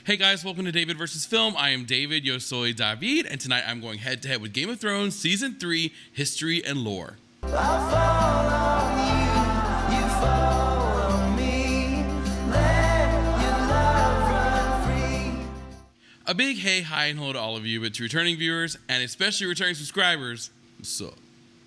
Hey guys, welcome to David vs. Film. I am David, yo soy David, and tonight I'm going head to head with Game of Thrones Season 3, History and Lore. A big hey, hi, and hello to all of you, but to returning viewers, and especially returning subscribers, what's up?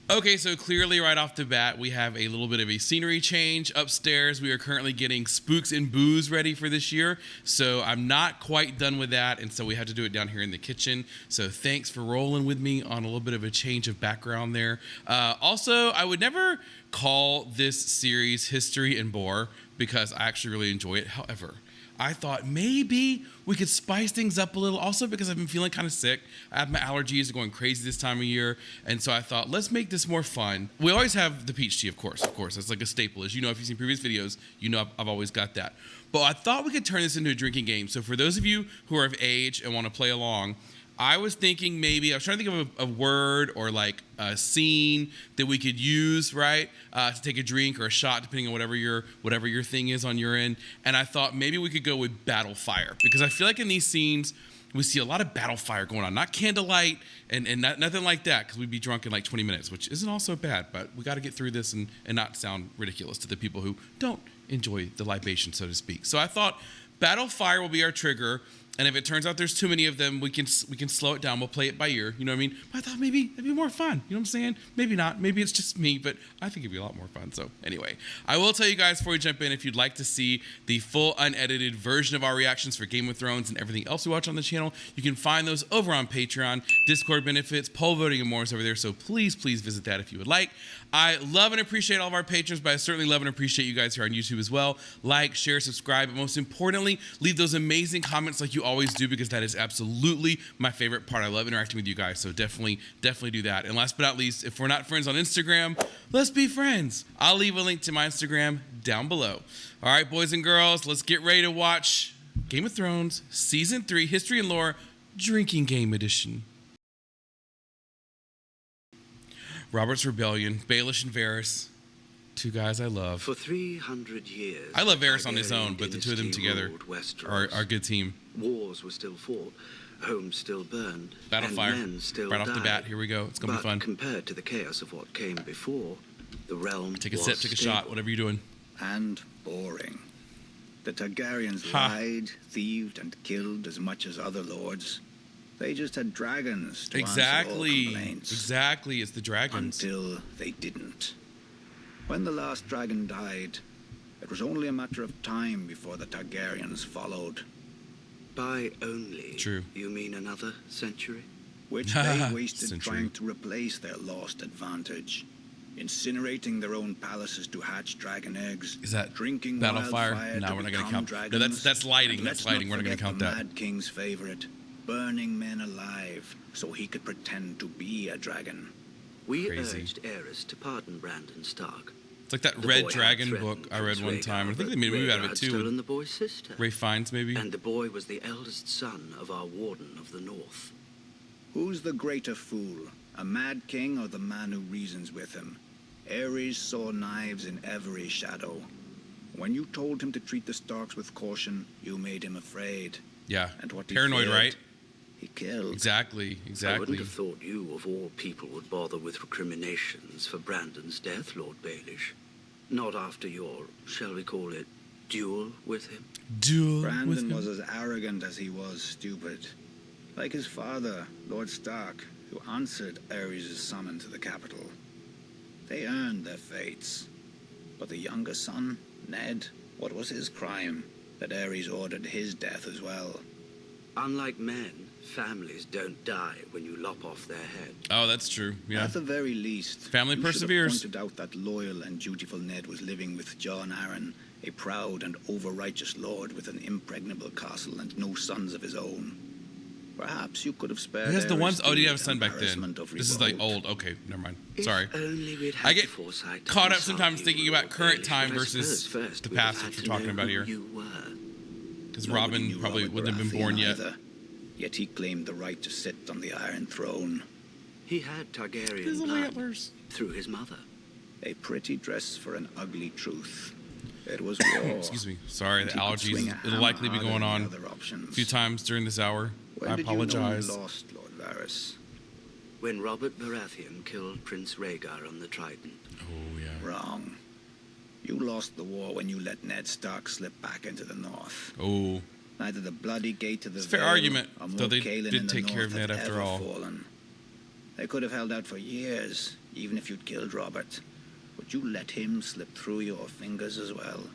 Okay, so clearly right off the bat, we have a little bit of a scenery change upstairs. We are currently getting spooks and booze ready for this year, so I'm not quite done with that, and so we have to do it down here in the kitchen. So thanks for rolling with me on a little bit of a change of background there. Also, I would never call this series History and Lore because I actually really enjoy it. However, I thought maybe we could spice things up a little, also because I've been feeling kind of sick. I have my allergies going crazy this time of year, and so I thought, let's make this more fun. We always have the peach tea, of course. That's like a staple. As you know, if you've seen previous videos, you know I've always got that. But I thought we could turn this into a drinking game. So for those of you who are of age and want to play along, I was thinking maybe, I was trying to think of a word or like a scene that we could use, right, to take a drink or a shot, depending on whatever your thing is on your end. And I thought maybe we could go with battle fire, because I feel like in these scenes, we see a lot of battle fire going on, not candlelight and nothing like that, because we'd be drunk in like 20 minutes, which isn't also bad, but we got to get through this and not sound ridiculous to the people who don't enjoy the libation, so to speak. So I thought battle fire will be our trigger. And if it turns out there's too many of them, we can slow it down. We'll play it by ear. You know what I mean? But I thought maybe it'd be more fun. You know what I'm saying? Maybe not. Maybe it's just me, but I think it'd be a lot more fun. So anyway, I will tell you guys before we jump in, if you'd like to see the full unedited version of our reactions for Game of Thrones and everything else we watch on the channel, you can find those over on Patreon, Discord benefits, poll voting, and more is over there. So please visit that if you would like. I love and appreciate all of our patrons, but I certainly love and appreciate you guys here on YouTube as well. Like, share, subscribe, but most importantly, leave those amazing comments like you always do, because that is absolutely my favorite part. I love interacting with you guys, so definitely do that. And last but not least, if we're not friends on Instagram, let's be friends. I'll leave a link to my Instagram down below. All right, boys and girls, let's get ready to watch Game of Thrones Season 3, History and Lore, Drinking Game Edition. Robert's Rebellion, Baelish and Varys, two guys I love. For 300 years, I love Varys on his own, but the two of them together are a good team. Wars were still fought, homes still burned, battle fire, men still right off died. the bat. Here we go. It's gonna be fun. Compared to the chaos of what came before, the realm take a sip, take a shot, whatever you're doing. And boring. The Targaryens lied, thieved, and killed as much as other lords. They just had dragons to answer all complaints. Exactly, it's the dragons. Until they didn't. When the last dragon died, it was only a matter of time before the Targaryens followed. By only, true, you mean another century? Which they wasted trying to replace their lost advantage. Incinerating their own palaces to hatch dragon eggs. Is that drinking battle fire? No, we're not going to count. No, that's lighting. That's lighting. We're not going to count that. Mad King's favorite. Burning men alive so he could pretend to be a dragon. We urged Aerys to pardon Brandon Stark. It's like that Red Dragon book I read one time. I think they made a movie out of it too. Stolen the boy's sister. Ray Fiennes, maybe. And the boy was the eldest son of our Warden of the North. Who's the greater fool, a mad king or the man who reasons with him? Aerys saw knives in every shadow. When you told him to treat the Starks with caution, you made him afraid. Yeah. And what paranoid, right? He killed. Exactly. I wouldn't have thought you, of all people, would bother with recriminations for Brandon's death, Lord Baelish. Not after your, shall we call it, duel with him? Brandon was as arrogant as he was stupid. Like his father, Lord Stark, who answered Aerys' summon to the capital. They earned their fates. But the younger son, Ned, what was his crime? That Aerys ordered his death as well. Unlike men, families don't die when you lop off their head. Oh, that's true. Yeah. At the very least, family you perseveres. Should have pointed out that loyal and dutiful Ned was living with Jon Arryn, a proud and over-righteous lord with an impregnable castle and no sons of his own. Perhaps you could have spared. Because the ones. Oh, did you have a son back then? This is like old. Okay, never mind. Sorry. I get caught up sometimes thinking about current time versus the past, which we're talking about here. Because Robin probably wouldn't have been born yet. Yet he claimed the right to sit on the Iron Throne. He had Targaryen blood through his mother. A pretty dress for an ugly truth. It was war. Excuse me. Sorry, the And he could swing allergies. a It'll likely be hammer going harder on than the other options. a few times during this hour. When I did apologize. You know you lost, Lord Varys? When Robert Baratheon killed Prince Rhaegar on the Trident. Oh, yeah. Wrong. You lost the war when you let Ned Stark slip back into the north. Oh. Neither the bloody gate to the It's a fair Vale argument, or though they Moat Cailin did in the take care of north Ned had after ever all. fallen. They could have held out for years, even if you'd killed Robert. But you let him slip through your fingers as well.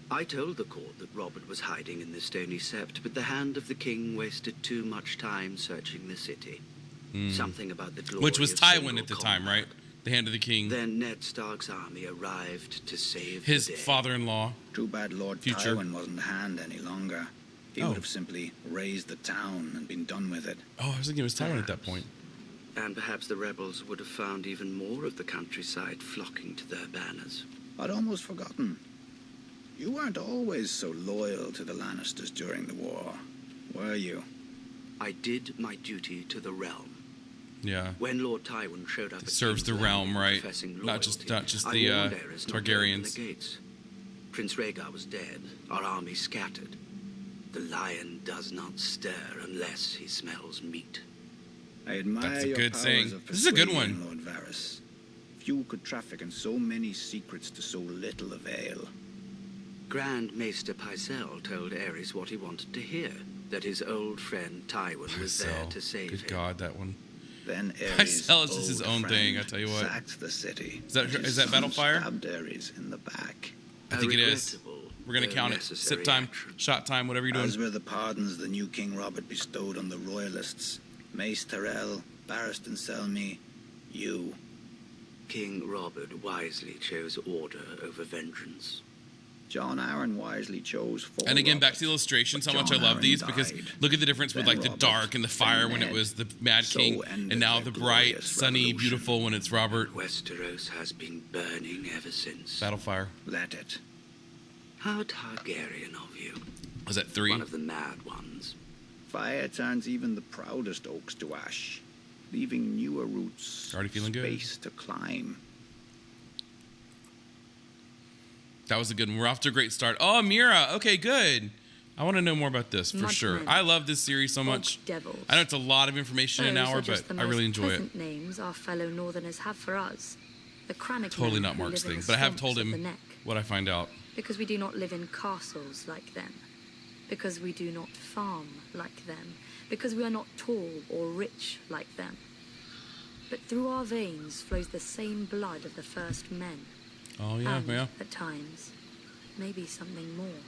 I told the court that Robert was hiding in the Stony Sept, but the hand of the king wasted too much time searching the city. Something about the glory Which was of Tywin single at the time, combat. right? The Hand of the King. Then Ned Stark's army arrived to save His the day. father-in-law. Too bad Lord Future. Tywin wasn't hand any longer. He would have simply razed the town and been done with it. Oh, I was thinking it was Tywin at that point. And perhaps the rebels would have found even more of the countryside flocking to their banners. I'd almost forgotten. You weren't always so loyal to the Lannisters during the war, were you? I did my duty to the realm. Yeah. When Lord Tywin showed up It at serves King's the realm, Landing right? professing Not just loyalty, the I warned Aerys not to open Targaryens. the gates. Prince Rhaegar was dead, our army scattered. The lion does not stir unless he smells meat. I admire That's a your good powers saying. of This is a good persuasion, one. Lord Varys. Few could traffic in so many secrets to so little avail. Grand Maester Pycelle told Aerys what he wanted to hear, that his old friend Tywin was there to save Good him. God, that one. Then Pycelle Aerys' is just his old own thing, friend I tell you what. sacked the city. Is that- and his is that son Battlefire? Stabbed Aerys in the back. I think it is. Regrettable, We're going to though count it. necessary Sip time, action. shot time, whatever you're As doing. were the pardons the new King Robert bestowed on the royalists. Mace Tyrell, Barristan Selmy, you. King Robert wisely chose order over vengeance. John Arryn wisely chose for And again, back Robert, to the illustrations, how but much I John love Arryn these, because died. look at the difference with Then like the Robert, dark and the fire then when it Ned. was the Mad So King, ended and now their the bright, glorious sunny, revolution. beautiful when it's Robert. Westeros has been burning ever since. Battlefire. Let it. How Targaryen of you. Was that 3? One of the mad ones. Fire turns even the proudest oaks to ash, leaving newer roots, Already feeling good. space to climb. That was a good one. We're off to a great start. Oh, Mira. Okay, good. I want to know more about this for sure. Mudmen. I love this series so much. Devils. I know it's a lot of information in an Those hour, are just but the I really most enjoy it. pleasant names our fellow Northerners have for us. The Crannock Totally men not who Mark's live in thing, the but I have swamps told of the him neck, what I find out. because we do not live in castles like them, because we do not farm like them, because we are not tall or rich like them. But through our veins flows the same blood of the first men, Oh, yeah, and, yeah. at times, maybe something more.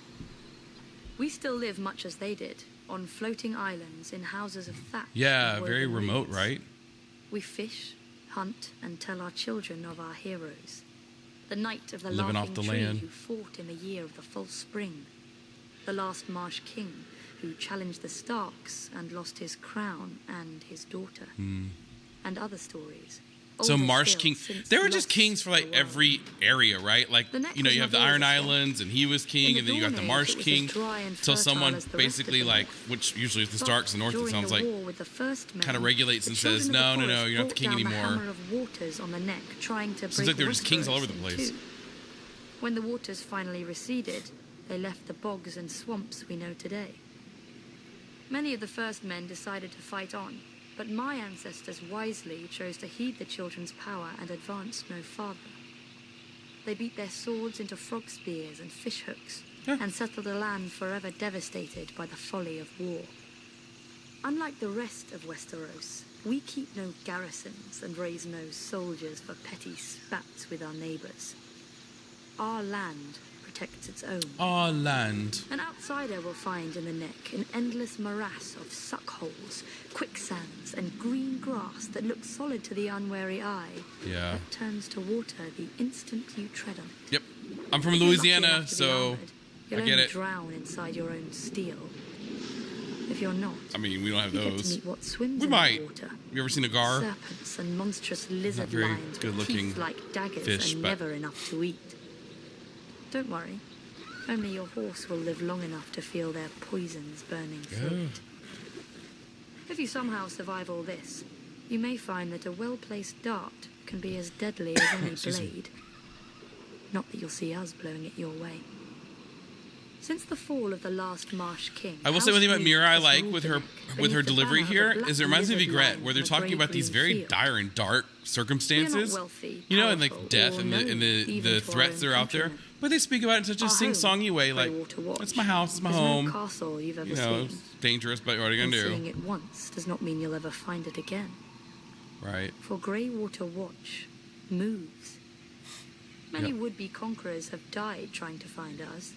We still live much as they did, on floating islands in houses of thatch. Yeah, and very woven remote, reeds. right? We fish, hunt, and tell our children of our heroes. The knight of the Living off laughing the tree land. who fought in the year of the false spring. The last marsh king who challenged the Starks and lost his crown and his daughter. And other stories. So older Marsh still, King, since there were just lost kings for like to the world. every area, right? Like, The neck you know, was you have not the Iron always a swamp. Islands and he was king, In the and then you got the Dawn Age, Marsh it was King, as dry and till fertile someone as the rest of basically the like, north. which usually is the But Starks and North, it during sounds the like, war with the first men, kind of regulates the and says, children of no, the no, no, forest you're not the king brought down anymore. The hammer of waters on the neck, trying to Seems break like they were just kings all over the Westeros in place. two. When the waters finally receded, they left the bogs and swamps we know today. Many of the first men decided to fight on, but my ancestors wisely chose to heed the children's power and advance no farther. They beat their swords into frog spears and fish hooks, and settled a land forever devastated by the folly of war. Unlike the rest of Westeros, we keep no garrisons and raise no soldiers for petty spats with our neighbors. Our land protects its own. Our land. An outsider will find in the neck an endless morass of suckholes, quicksands, and green grass that looks solid to the unwary eye, Yeah. but turns to water the instant you tread on it. Yep. I'm from If you're lucky Louisiana, enough to be so armored, you'll I get only it. drown inside your own steel. If you're not, I mean, we don't have you get to those. meet what swims We in might. the water. You ever seen a gar? Serpents and monstrous lizard very lions with good-looking teeth like daggers fish, and but- never enough to eat. Don't worry. Only your horse will live long enough to feel their poisons burning through it. If you somehow survive all this, you may find that a well-placed dart can be as deadly as any Excuse me. blade. Not that you'll see us blowing it your way. Since the fall of the last Marsh King, I will say one thing about Mira I like with her delivery here is it reminds me of Ygritte, where they're talking about these very dire and dark circumstances, you know, and like death and the threats that are out there. But they speak about it in such a sing-songy way, like, it's my house, it's my home. No castle you've ever You know, seen. it's dangerous, but what are you going to Seeing do? it once does not mean you'll ever find it again. Right. For Greywater Watch moves. Many would-be conquerors have died trying to find us.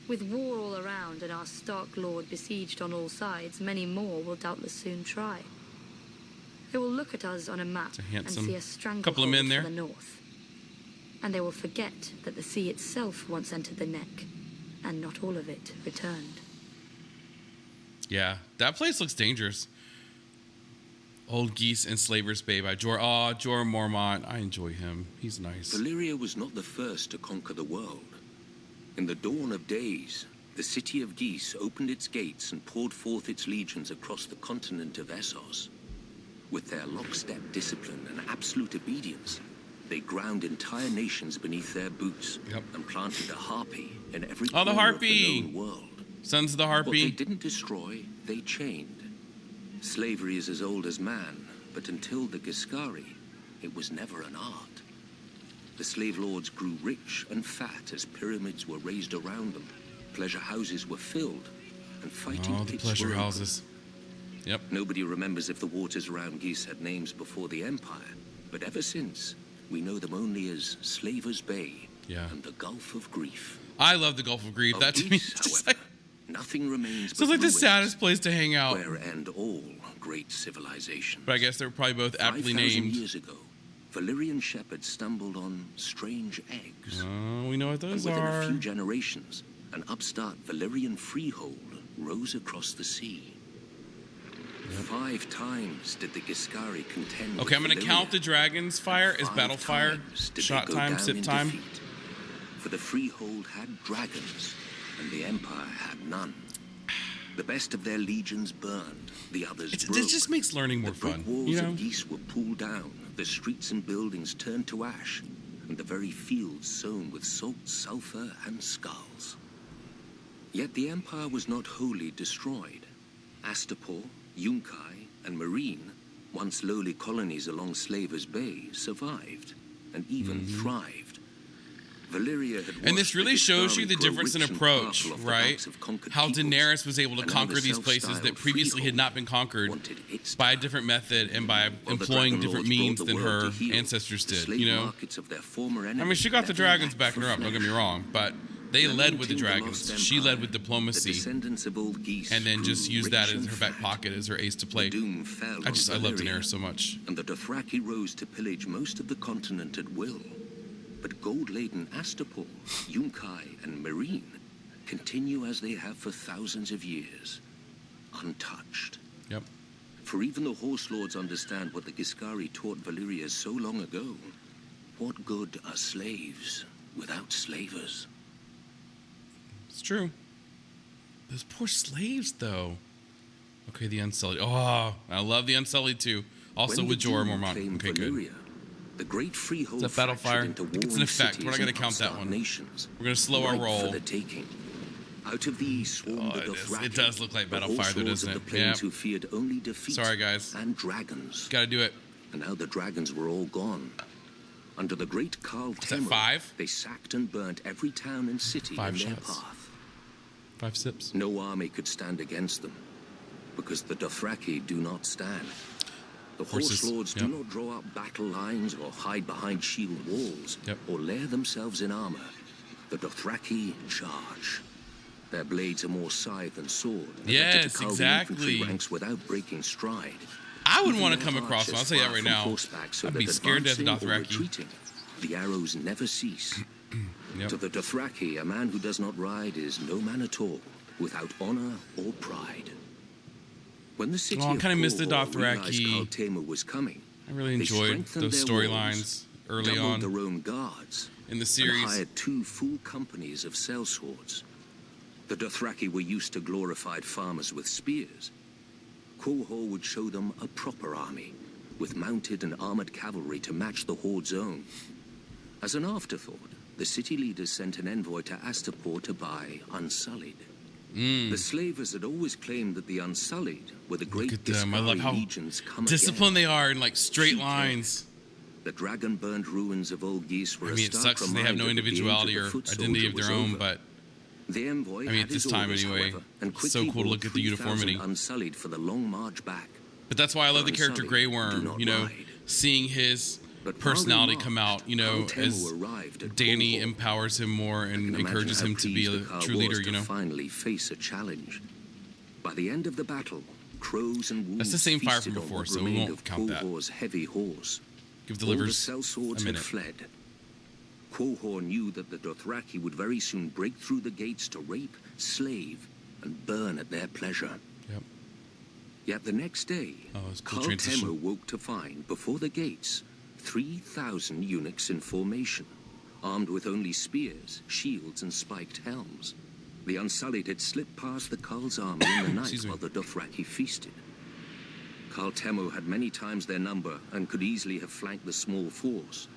With war all around and our Stark Lord besieged on all sides, many more will doubtless soon try. They will look at us on a map and see a stranglehold couple of men there. for the north. And they will forget that the sea itself once entered the neck, and not all of it returned. Yeah, that place looks dangerous. Old Geese and Slaver's Bay by Jorah Mormont. I enjoy him. He's nice. Valyria was not the first to conquer the world. In the dawn of days, the city of Geese opened its gates and poured forth its legions across the continent of Essos. With their lockstep discipline and absolute obedience, they ground entire nations beneath their boots and planted a harpy in every corner of the known world. Sons of the Harpy. What they didn't destroy, they chained. Slavery is as old as man, but until the Giscari, it was never an art. The slave lords grew rich and fat as pyramids were raised around them, pleasure houses were filled, and fighting the pits pleasure were houses. Yep. Nobody remembers if the waters around Geese had names before the Empire, but ever since, we know them only as Slaver's Bay and the Gulf of Grief. I love the Gulf of Grief. That to me is just like, nothing remains sounds like the saddest place to hang out. Where end all great civilization. But I guess they're probably both aptly 5,000 named. years ago, Valyrian shepherds stumbled on strange eggs. Oh, we know what those and within are. a few generations, an upstart Valyrian freehold rose across the sea. 5 times did the Giscari contend. Okay, I'm going to Valyria, count the dragon's fire as 5 battle fire, times did shot they go time, down sip in time. defeat. For the freehold had dragons, and the Empire had none. The best of their legions burned, the others broke. It just makes learning more The brick fun. walls You know? of Geese were pulled down, the streets and buildings turned to ash, and the very fields sown with salt, sulfur, and skulls. Yet the Empire was not wholly destroyed. Astapor, Yunkai, and Marine, once lowly colonies along Slaver's Bay, survived and even thrived. Valyria had And this really shows you the Giscari grow difference in rich and approach, powerful off the right? backs of conquered How peoples, Daenerys was able to and now conquer the these places that self-styled previously had freehold not been conquered wanted its by a time. different method and by While the employing Dragon different Lords means brought the than world her to heel, ancestors the did, slave you know? markets of their former I mean, enemies she got the never dragons lacked backing her up, don't get me wrong, but they led with the Lamenting dragons. lost She led empire, with the diplomacy, descendants of old Geese and then just grew used that rich as and her back fat. pocket as her ace to play. The doom fell I on love Valyria, Daenerys so much. and the Dothraki rose to pillage most of the continent at will. But gold-laden Astapor, Yunkai, and Marine continue as they have for thousands of years, untouched. Yep. For even the Horse Lords understand what the Giscari taught Valyria so long ago. What good are slaves without slavers? It's true. Those poor slaves, though. Okay, the Unsullied. Oh, I love the Unsullied, too. Also When with the Jorah Doom Mormont. claimed Okay, good. Valyria, the great freehold Is that battle fractured fire? into I think it's an warring effect. We're not cities going to count and that upstart one. nations, We're going to slow our ripe roll. for the taking. Out of these swarmed the Dothraki, It does look like the battle fire, Horse though, Lords doesn't of it? the plains Yeah. who feared only defeat Sorry, guys. and dragons. Got to do it. And now the dragons were all gone. Under the great Karl Is that Temur, 5? they sacked and burnt every town and city 5 in their shots. path. 5 sips. No army could stand against them, because the Dothraki do not stand. The Horses, Horse Lords yep. do not draw up battle lines or hide behind shield walls Yep. or lair themselves in armor. The Dothraki charge. Their blades are more scythe than sword. and they Yes, get to cull the exactly. infantry ranks without breaking stride. I wouldn't Even want to their come across them. I'll archers say that fire right from now. horseback so I'd that be scared to death of advancing or Dothraki. retreating, the arrows never cease. Yep. To the Dothraki, a man who does not ride is no man at all, without honor or pride. When the city Oh, I of kinda missed the Corvaisier Dothraki. realized Karl Temur was coming, I really they enjoyed strengthened those their storylines walls, early doubled on their own guards, in the and series. hired 2 full companies of sellswords. The Dothraki were used to glorified farmers with spears. Corvaisier would show them a proper army, with mounted and armored cavalry to match the Horde's own. As an afterthought, the city leaders sent an envoy to Astapor to buy Unsullied. The slavers had always claimed that the Unsullied were the great I love how legions come disciplined again. they are in like straight She lines. The dragon-burned ruins of Old Geese were I mean, a it stark sucks they have no reminder that the age of individuality the or foot identity soldier of their was own, over. but The envoy I mean, at had this his time orders, anyway, however, and it's so quickly cool to look brought at the 3,000 uniformity. Unsullied for the long march back. But that's why I love the character Unsullied Grey do Worm, not you know, ride. seeing his But personality while they come out, you know, marched, Carl as Temu arrived at Danny Cornwall. empowers him more I and can encourages imagine him how to be pleased a the Carl true was leader, to you know. finally face a challenge. By the end of the battle, crows and wolves That's the same fire feasted from on before, what so we remained won't of count that. Quohor's heavy horse. Give All the delivers sellswords a had minute. fled. Quohor knew that the Dothraki would very soon break through the gates to rape, slave, and burn at their pleasure. Yep. Yet the next day, Oh, it's a cool Carl transition. Temu woke to find, before the gates, 3,000 eunuchs in formation, armed with only spears, shields, and spiked helms. The Unsullied had slipped past the Carl's army in the night Excuse me. while the Dothraki feasted. Carl Temu had many times their number and could easily have flanked the small force.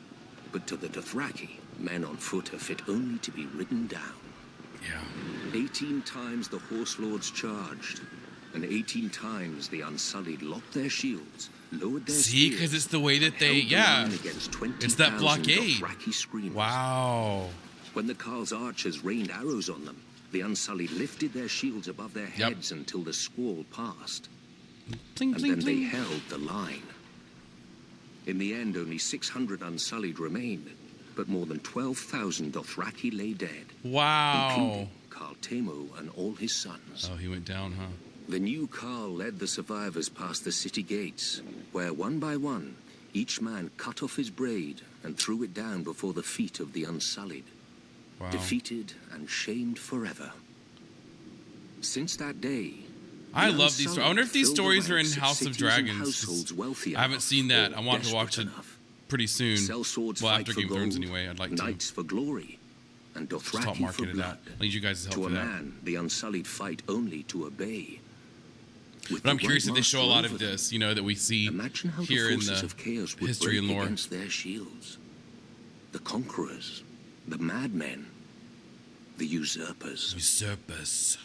But to the Dothraki, men on foot are fit only to be ridden down. Yeah. 18 times the horse lords charged, and 18 times the Unsullied locked their shields, lowered their See, spears, because it's the way that and they, held the yeah. line against 20,000 It's that blockade. Dothraki screamers. Wow. When the Carl's archers rained arrows on them, the Unsullied lifted their shields above their heads until the squall passed. Bling, And bling, then they bling. held the line. In the end, only 600 Unsullied remained, but more than 12,000 Dothraki lay dead, Wow. including Carl Temu and all his sons. Oh, he went down, huh? The new Carl led the survivors past the city gates, where one by one, each man cut off his braid and threw it down before the feet of the Unsullied, Wow. defeated and shamed forever. Since that day, I the love these. Unsullied I wonder if these filled the stories are in ranks of House of cities and Dragons. 'Cause households wealthy I haven't enough seen that. or I want to watch desperate it enough. pretty soon. Sellswords Well, fight after for Game of Thrones gold, anyway. I'd like to. knights for glory, and Just top Dothraki for market it blood. out. I need you guys' help To for a that. man, the Unsullied fight only to obey. With But I'm the curious White if they show a Master lot over of them, this, you know, that we see imagine how here the in forces the of chaos would history break and lore. against their shields. The conquerors, the madmen, the usurpers. Usurpers.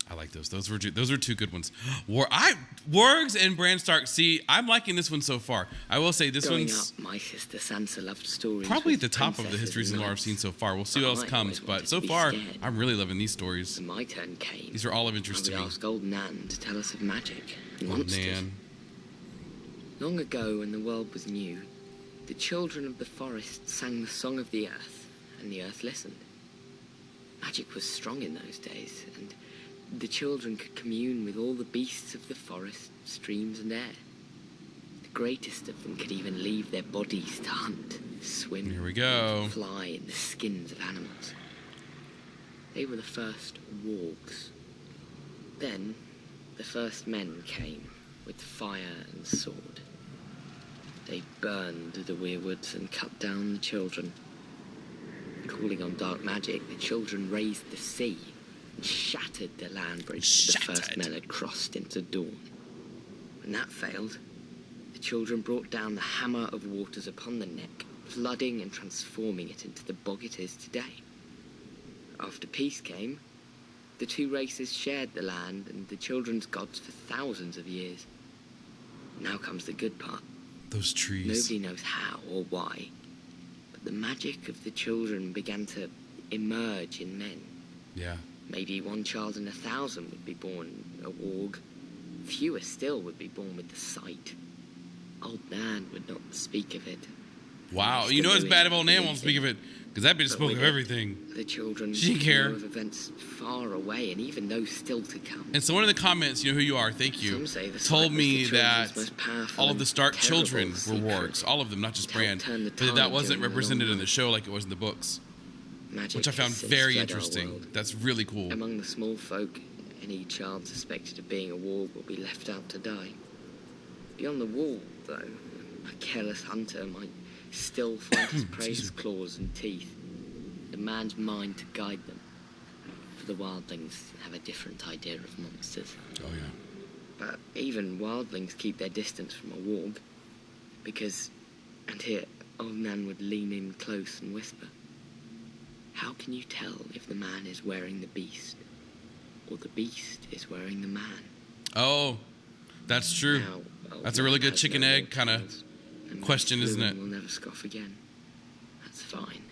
I like those. Those are two good ones. Wargs and Bran Stark. See, I'm liking this one so far. I will say this Growing one's up, my sister Sansa loved stories. probably with at the top of the princesses histories and and lore I've knights. seen so far. We'll see what else I comes, always but wanted so to be far, scared. I'm really loving these stories. When my turn came, These are all of interest I to would me. ask Old Nan to tell us of magic and Oh, monsters. man. Long ago, when the world was new, the children of the forest sang the song of the earth, and the earth listened. Magic was strong in those days, and the children could commune with all the beasts of the forest, streams, and air. The greatest of them could even leave their bodies to hunt, swim, Here we go. fly in the skins of animals. They were the first wargs. Then, the first men came with fire and sword. They burned the weirwoods and cut down the children. Calling on dark magic, the children raised the sea and shattered the land bridge that the first Shattered. men had crossed into dawn. When that failed, the children brought down the hammer of waters upon the neck, flooding and transforming it into the bog it is today. After peace came, the two races shared the land and the children's gods for thousands of years. Now comes the good part. Those trees. Nobody knows how or why, but the magic of the children began to emerge in men. Yeah. Maybe one child in 1,000 would be born a warg. Fewer still would be born with the sight. Old Nan would not speak of it. Wow. You know it's bad if old Nan won't speak of it, because that bitch But spoke with of it, everything. The children She didn't care. know of events far away and even those still to come. And someone in the comments, you know who you are, thank you, Some say the told sight was me the that children's most powerful all of the and Stark terrible children were secret. wargs. All of them, not just It helped Bran. turn the But that tide wasn't during the represented long in the show like it was in the books, Magic which I found has since very fled our interesting. world. That's really cool. Among the small folk, any child suspected of being a warg will be left out to die. Beyond the wall, though, a careless hunter might still find his prey's claws and teeth. The man's mind to guide them. For the wildlings have a different idea of monsters. Oh, yeah. But even wildlings keep their distance from a warg. Because, and here, Old Nan would lean in close and whisper, "How can you tell if the man is wearing the beast, or the beast is wearing the man?" Oh, that's true. Now, That's a really good has chicken no egg more kind of tales, and question, isn't Logan it? will never scoff again. That's fine.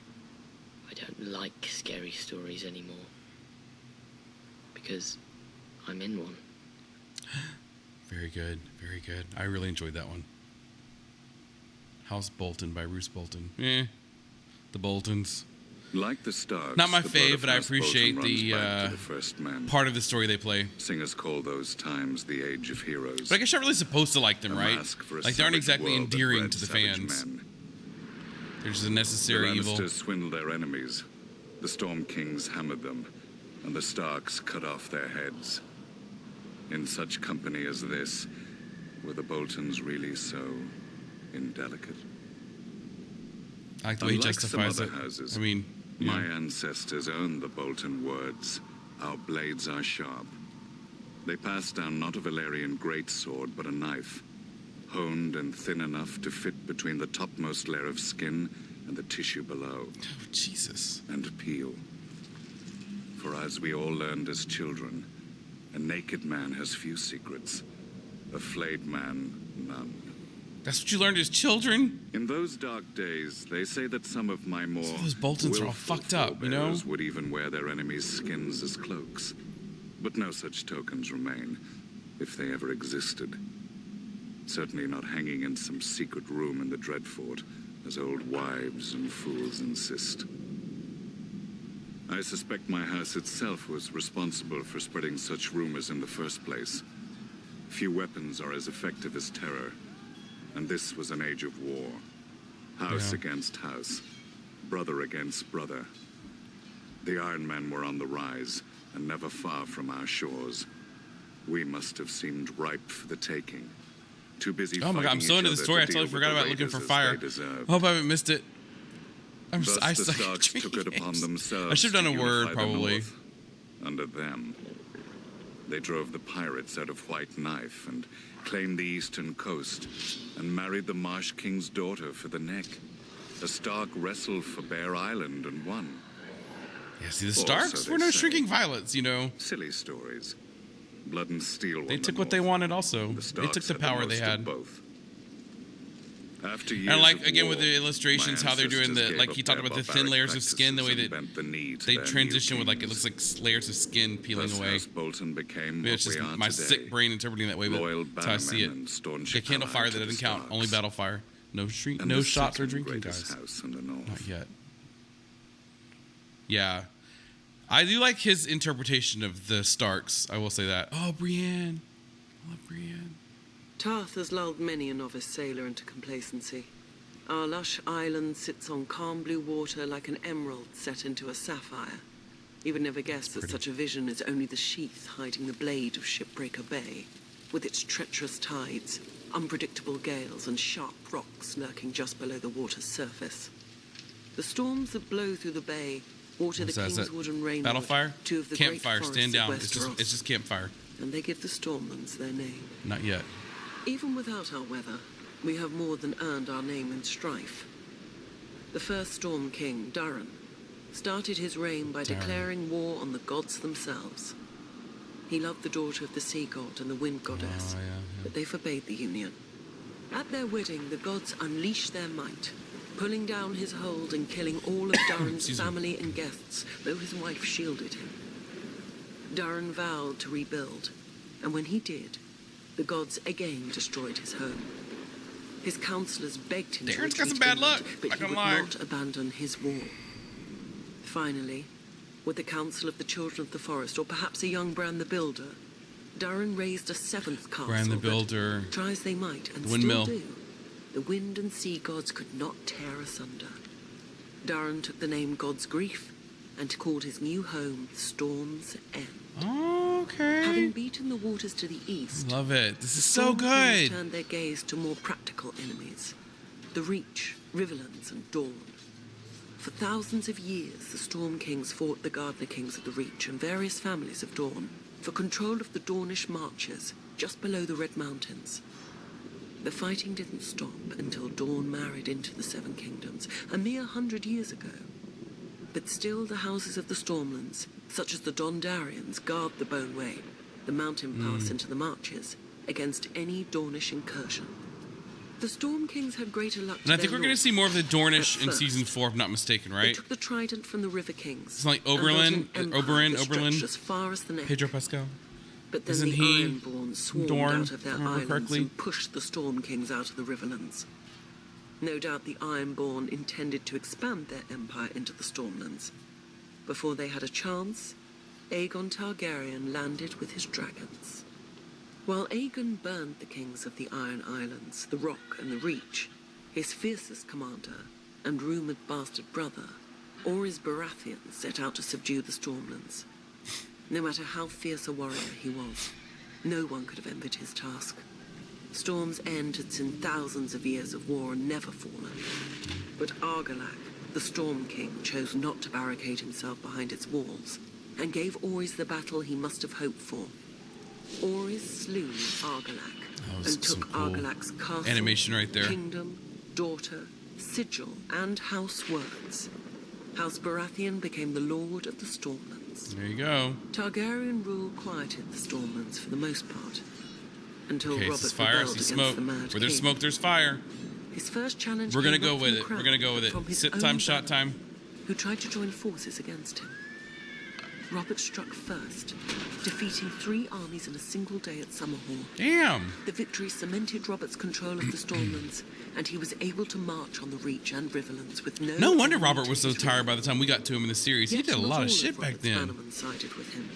I don't like scary stories anymore. Because I'm in one. Very good, very good. I really enjoyed that one. House Bolton by Roose Bolton. The Boltons. Like the Starks, Not my the blood fave, of but I House appreciate Bolton runs the, back to the first man. part of the story they play. Singers call those times the Age of Heroes. But I guess you're not really supposed to like them, A right? mask for a Like, they aren't savage exactly world that endearing bred to the savage fans. men. They're just a The necessary evil. Lannisters swindled their enemies. The Storm Kings hammered them, and the Starks cut off their heads. In such company as this, were the Boltons really so indelicate? I like the way he Unlike some justifies other it. houses, I mean, you my know. ancestors owned the Bolton words, "Our blades are sharp." They passed down not a Valerian greatsword, but a knife, honed and thin enough to fit between the topmost layer of skin and the tissue below, Oh, Jesus. and peel. For as we all learned as children, a naked man has few secrets, a flayed man none. That's what you learned as children? In those dark days, they say that some of my more Some of those Boltons are all willful fucked up, you know? forebears would even wear their enemies' skins as cloaks. But no such tokens remain, if they ever existed. Certainly not hanging in some secret room in the Dreadfort, as old wives and fools insist. I suspect my house itself was responsible for spreading such rumors in the first place. Few weapons are as effective as terror. And this was an age of war. House against house. Brother against brother. The Iron Men were on the rise, and never far from our shores. We must have seemed ripe for the taking. Too busy Oh my god, I'm fighting so each into the other story, I to totally deal forgot with the about looking raiders for as fire. they deserved. I hope I haven't missed it. Thus I the suck at Starks took it upon dreams. themselves. I should have done to a word, unify the probably. North. Under them, they drove the pirates out of White Knife and claimed the eastern coast, and married the Marsh King's daughter for the neck. The Stark wrestled for Bear Island and won. Yeah, see, the Or Starks so were they no say. shrinking violets, you know. Silly stories. Blood and steel. They won took the what they North. wanted also. The They Starks took the had power most they of had. both. After years And like, of again, war, with the illustrations, how they're doing my the, like ancestors he talked gave about the up thin barbaric layers of skin, the way practices that and bent the knee to they their transition new with, like, it kings. looks like layers of skin peeling Thus away. House Bolton became Maybe it's what just we are my today. sick brain interpreting that way, but Loyal that's how I see bannermen it. and staunch Okay, candle fire allies that to the doesn't count, only Starks. battle fire. No street, And no the shots or second drinking, greatest guys. house in the north. Not yet. Yeah. I do like his interpretation of the Starks, I will say that. Oh, Brienne. I love Brienne. Tarth has lulled many a novice sailor into complacency. Our lush island sits on calm blue water like an emerald set into a sapphire. You would never guess that such a vision is only the sheath hiding the blade of Shipbreaker Bay, with its treacherous tides, unpredictable gales, and sharp rocks lurking just below the water's surface. The storms that blow through the bay water the What's that? Is that Kingswood and Rainwood, Battlefire? two of the great Campfire, forests stand of down. It's Westeros, just campfire. and they give the Stormlands their name. Not yet. Even without our weather, we have more than earned our name in strife. The first Storm King, Durin, started his reign by declaring war on the gods themselves. He loved the daughter of the sea god and the wind goddess, but they forbade the union. At their wedding, the gods unleashed their might, pulling down his hold and killing all of Durin's Excuse me. family and guests, though his wife shielded him. Durin vowed to rebuild, and when he did, the gods again destroyed his home. His counselors begged him Darren's to got some retreat bad inland, luck, but not he gonna would lie. not abandon his war. Finally, with the counsel of the children of the forest, or perhaps a young Bran the Builder, Durin raised a seventh castle. Bran the that, Builder. try as they might, and The windmill. still do, the wind and sea gods could not tear asunder. Durin took the name God's Grief and called his new home Storm's End. Okay. Having beaten the waters to the east, Love it. This is so Storm Kings good. turned their gaze to more practical enemies, the Reach, Riverlands, and Dawn. For thousands of years, the Storm Kings fought the Gardener Kings of the Reach and various families of Dawn for control of the Dornish marches just below the Red Mountains. The fighting didn't stop until Dawn married into the Seven Kingdoms, a mere 100 years ago. But still the houses of the Stormlands, such as the Dondarians, guard the Bone Way, the mountain pass into the Marches, against any Dornish incursion. The Storm Kings had greater luck. And I think we're going to see more of the Dornish in season 4, if I'm not mistaken, They right? took the trident from the River Kings. It's like and built an Oberyn, empire that stretched as far as the neck. Pedro Pascal. But then Isn't the he Ironborn swarmed Dorne, out of their if I remember islands correctly? and pushed the Storm Kings out of the Riverlands. No doubt the Ironborn intended to expand their empire into the Stormlands. Before they had a chance, Aegon Targaryen landed with his dragons. While Aegon burned the kings of the Iron Islands, the Rock and the Reach, his fiercest commander and rumoured bastard brother, Orys Baratheon, set out to subdue the Stormlands. No matter how fierce a warrior he was, no one could have envied his task. Storm's End had seen thousands of years of war and never fallen. But Argilac, the Storm King, chose not to barricade himself behind its walls, and gave Orys the battle he must have hoped for. Orys slew Argilac and took cool Argilac's castle, animation right there. kingdom, daughter, sigil, and house words. House Baratheon became the Lord of the Stormlands. There you go. Targaryen rule quieted the Stormlands for the most part, until Okay, Robert this is fire, rebelled this is against smoke. the Mad Where there's King. smoke, there's fire. His first challenge We're gonna came go not with from it. the We're crowd, gonna go with but it. from his Sip own time, shot brother, time. who tried to join forces against him. Robert struck first, defeating 3 armies in a single day at Summerhall. Damn. The victory cemented Robert's control of the Stormlands, and he was able to march on the Reach and Riverlands with No wonder enemy Robert to was so his tired rear. by the time we got to him in the series. He Yet did a not lot all of shit back Robert's then. bannermen sided with him.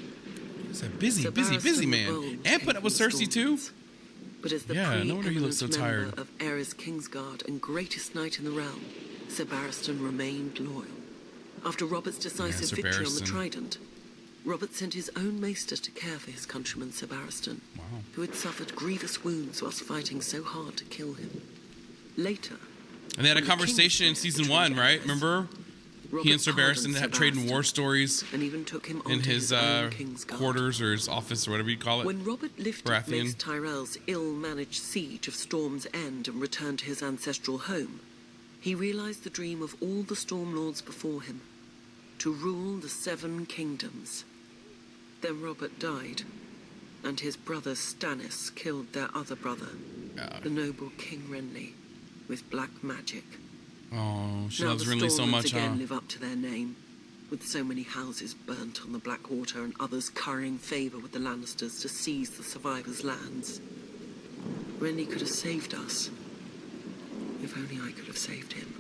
He's a busy, Sir busy, busy Barristan the man. Bold And came put up with from the Cersei too. Stormlands. But as the Yeah, no wonder he looks so preeminent tired. member of Aerys Kingsguard and greatest knight in the realm, Sir Barristan remained loyal. After Robert's decisive Sir victory on the Barristan. Trident, Robert sent his own maester to care for his countryman Sir Barristan, Wow. who had suffered grievous wounds whilst fighting so hard to kill him. Later, And they had a when the conversation in King's season betrayed 1, right? Aerys, Remember? Robert He and Sir pardoned Barristan Sir had trading war Barristan stories and even took him in onto his own Kingsguard. quarters or his office or whatever you call it. When Robert lifted Baratheon. Mace Tyrell's ill-managed siege of Storm's End and returned to his ancestral home, he realized the dream of all the Storm Lords before him, to rule the 7 kingdoms. Then Robert died, and his brother Stannis killed their other brother, the noble King Renly, with black magic. Oh, she Now loves the Renly so Stormlands much, again huh? live up to their name, with so many houses burnt on the Blackwater and others currying favour with the Lannisters to seize the survivors' lands. Renly could have saved us. If only I could have saved him.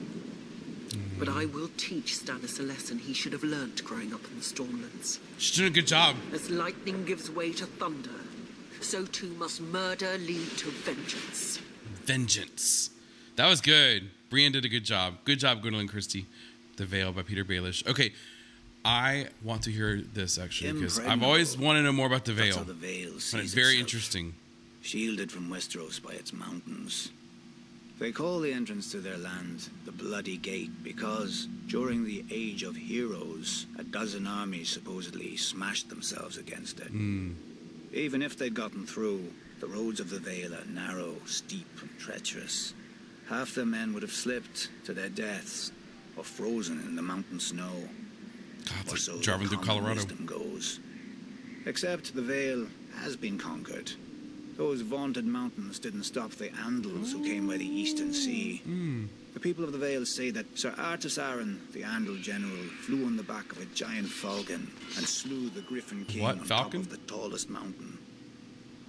But I will teach Stannis a lesson he should have learnt growing up in the Stormlands. She's doing a good job. As lightning gives way to thunder, so too must murder lead to vengeance. Vengeance. That was good. Brienne did a good job. Good job, Gwendolyn Christie. The Veil by Peter Baelish. Okay, I want to hear this actually because I've always wanted to know more about the That's Veil. how the Veil And sees it's very itself, interesting. shielded from Westeros by its mountains. They call the entrance to their land the Bloody Gate because, during the Age of Heroes, a dozen armies supposedly smashed themselves against it. Even if they'd gotten through, the roads of the Vale are narrow, steep, and treacherous. Half their men would have slipped to their deaths or frozen in the mountain snow. God, Or it's so like the driving through common Colorado. wisdom goes. Except the Vale has been conquered. Those vaunted mountains didn't stop the Andals who came by the eastern sea. The people of the Vale say that Sir Artus Arryn, the Andal general, flew on the back of a giant falcon and slew the Griffin King What, on falcon? top of the tallest mountain.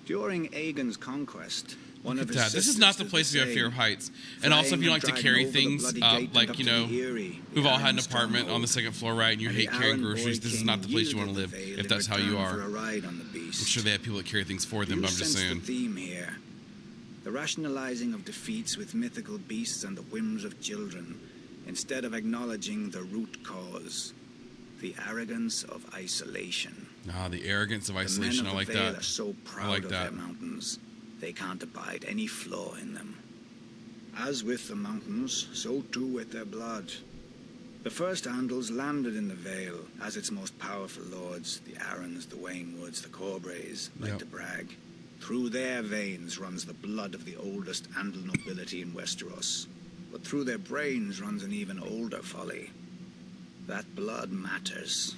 During Aegon's conquest, one Look of at his that. This is sisters not the did place if you have same, fear of heights. And also, if you like to flying carry over the things, Bloody Gate and like, up you to know, the Eyrie, we've all had an Iron apartment on the stronghold. 2nd floor, right? And you And hate the carrying Iron groceries. Boy This is King not the place you want to yielded live, the Vale if in that's how you return are. for a ride on the beast. I'm sure they have people that carry things for them, You but I'm just sense saying. the theme here. The rationalizing of defeats with mythical beasts and the whims of children, instead of acknowledging the root cause, the arrogance of isolation. Ah, the arrogance of The isolation. I men of like the Vale that. are so proud like of that. their mountains, they can't abide any flaw in them. As with the mountains, so too with their blood. The first Andals landed in the Vale as its most powerful lords, the Arryns, the Waynwoods, the Corbrays, like Yep. to brag. Through their veins runs the blood of the oldest Andal nobility in Westeros. But through their brains runs an even older folly. That blood matters.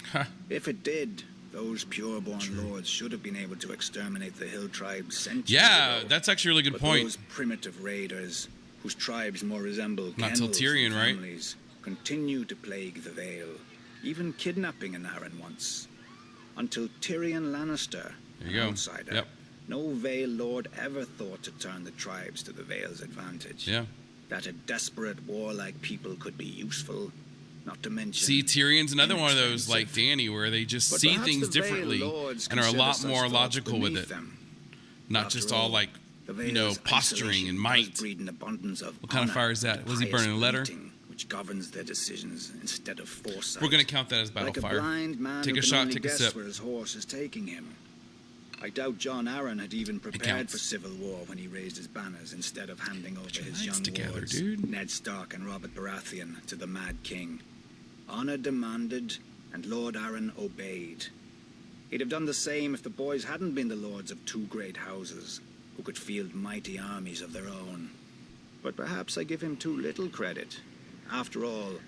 If it did, those pure-born lords should have been able to exterminate the hill tribes centuries ago. That's actually a really good point. Those primitive raiders, whose tribes more resemble Not till kennels Tyrion, than right? families, continue to plague the Vale, even kidnapping an Arryn once. Until Tyrion Lannister, There you an go. outsider, Yep. no Vale lord ever thought to turn the tribes to the Vale's advantage. Yeah. That a desperate, warlike people could be useful, not to mention... See, Tyrion's another one of those, like inexpensive. Danny, where they just But see perhaps things the Vale differently lords and are a consider lot such more thoughts logical with beneath it. them. Not After just all like, the you know, Vale's posturing isolation and does might. breed an abundance of What kind of honor fire is that? and Was he pious burning a letter? rating, which governs their decisions instead of foresight. We're going to count that as battle Like a fire. blind man Take who a can shot, only take a guess sip. where his horse is taking him. I doubt John Arryn had even prepared counts. for civil war when he raised his banners instead of handing over your his legs young together, wards, dude. Ned Stark and Robert Baratheon, to the Mad King. Honor demanded, and Lord Arryn obeyed. He'd have done the same if the boys hadn't been the lords of two great houses, who could field mighty armies of their own. But perhaps I give him too little credit. After all,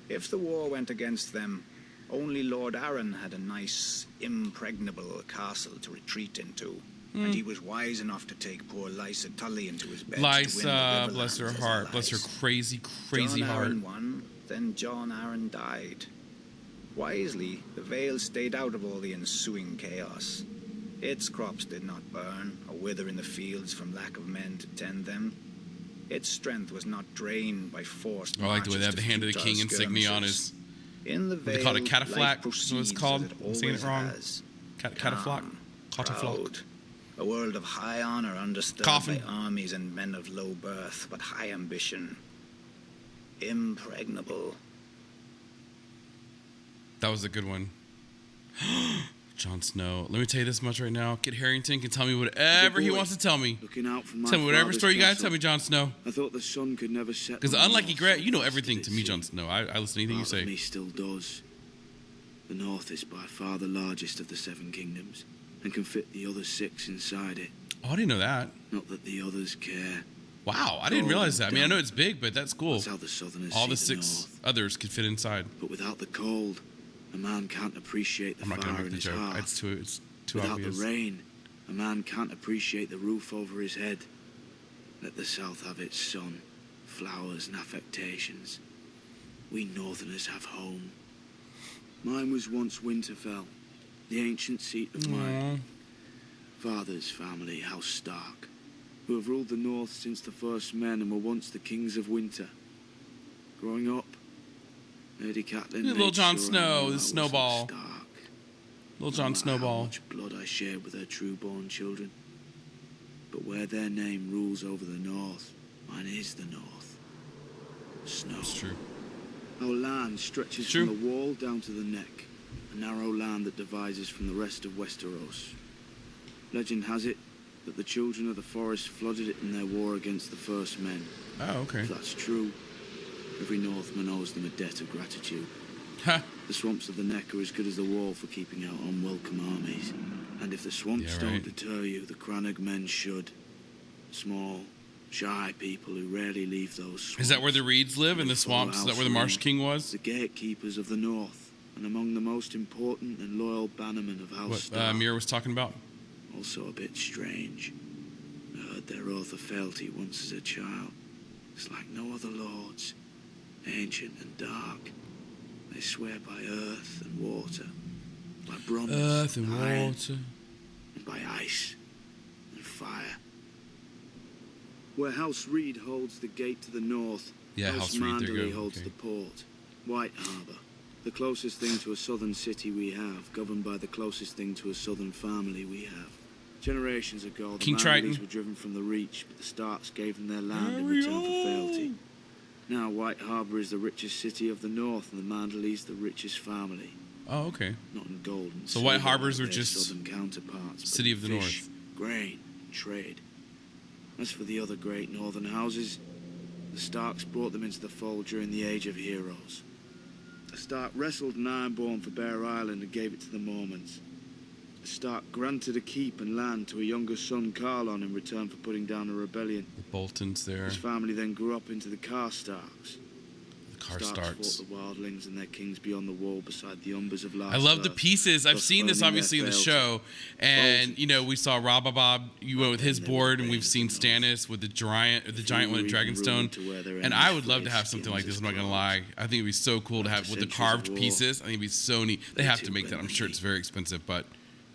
if the war went against them, only Lord Arryn had a nice, impregnable castle to retreat into, and he was wise enough to take poor Lysa Tully into his bed to win the Lysa, Riverlands bless her as heart, bless her allies. crazy, crazy John heart. Arryn won, then John Arryn died. Wisely, the Vale stayed out of all the ensuing chaos. Its crops did not burn or wither in the fields from lack of men to tend them. Its strength was not drained by forced I like the way they marches have the to hand of the futile king insignia on skirmishes. his. In the What they Vale, call it, a cataflac? life That's what it's proceeds called? as it I'm saying it always wrong. has. Cataflac? Calm, Cataflac. proud. A world of high honor undisturbed Coffin. by armies and men of low birth, but high ambition. Impregnable. That was a good one. Jon Snow. Let me tell you this much right now. Kit Harington can tell me whatever he wants to tell me. Looking out from my Tell me whatever father's story you guys castle, tell me, Jon Snow. I thought the sun could never set. Because on the unlike north, Egret, you know so everything did to it me, seem. Jon Snow. I listen to anything you Part of say. me still does. The north is by far the largest of the 7 kingdoms, and can fit the other 6 inside it. Oh, I didn't know that. Not that the others care. Wow, I didn't realize that. I mean, I know it's big, but that's cool. That's how the southerners All see the 6 north. others could fit inside. But without the cold, a man can't appreciate the I'm not going to fire make in the his joke. heart. It's too Without obvious. the rain, a man can't appreciate the roof over his head. Let the south have its sun, flowers and affectations. We northerners have home. Mine was once Winterfell, the ancient seat of my father's family, House Stark, who have ruled the north since the first men and were once the kings of winter. Growing up, Lady Catelyn Little made Jon sure I Snow, knew I the was snowball. Stark. Little No Jon matter how Snowball. much blood I shared with her true-born children. But where their name rules over the north, mine is the north. Snow. It's true. Our land stretches True. from the wall down to the neck, a narrow land that divides us from the rest of Westeros. Legend has it that the children of the forest flooded it in their war against the first men. Oh, okay. If that's true, every Northman owes them a debt of gratitude. Ha! The swamps of the neck are as good as the wall for keeping out unwelcome armies. And if the swamps Yeah, don't right. deter you, the Crannog men should. Small, shy people who rarely leave those swamps. Is that where the reeds live in the They follow swamps? Is that House where the Marsh Reed, King was? The gatekeepers of the north, and among the most important and loyal bannermen of House What Stark. Mir was talking about? Also a bit strange. I heard their oath of fealty once as a child. It's like no other lords. Ancient and dark. They swear by earth and water. By bronze Earth and iron, water. and by ice and fire. Where House Reed holds the gate to the north, Yeah, House Reed, there you Manderley go, holds okay. the port. White Harbour. The closest thing to a southern city we have, governed by the closest thing to a southern family we have. Generations ago, the King Triton. Manderleys were driven from the Reach, but the Starks gave them their land in return for fealty. Now White Harbour is the richest city of the north, and the Manderleys the richest family. Oh, okay. Not in gold and So White silver Harbors like were their just southern counterparts, but City in of the fish, North. grain, and trade. As for the other great northern houses, the Starks brought them into the fold during the Age of Heroes. The Stark wrestled an Ironborn for Bear Island and gave it to the Mormons. Stark granted a keep and land to a younger son, Carlon, in return for putting down a rebellion. The Boltons there. His family then grew up into the Karstarks. Starks. Fought the wildlings and their kings beyond the wall beside the umbers of last I love the Earth, pieces. I've thus seen this earning obviously in their the fealty. show, and you know we saw Rababob. You went with his Then they board, were and we've seen banned Stannis with the giant one at Fury Dragonstone. ruled to wear their And I would enemies' love to have flayed something like skins this. as I'm not gonna clothes. lie. I think it'd be so cool to have with the centuries carved of war, pieces. I think it'd be so neat. They they have to too make that. I'm sure went it's me. very expensive, but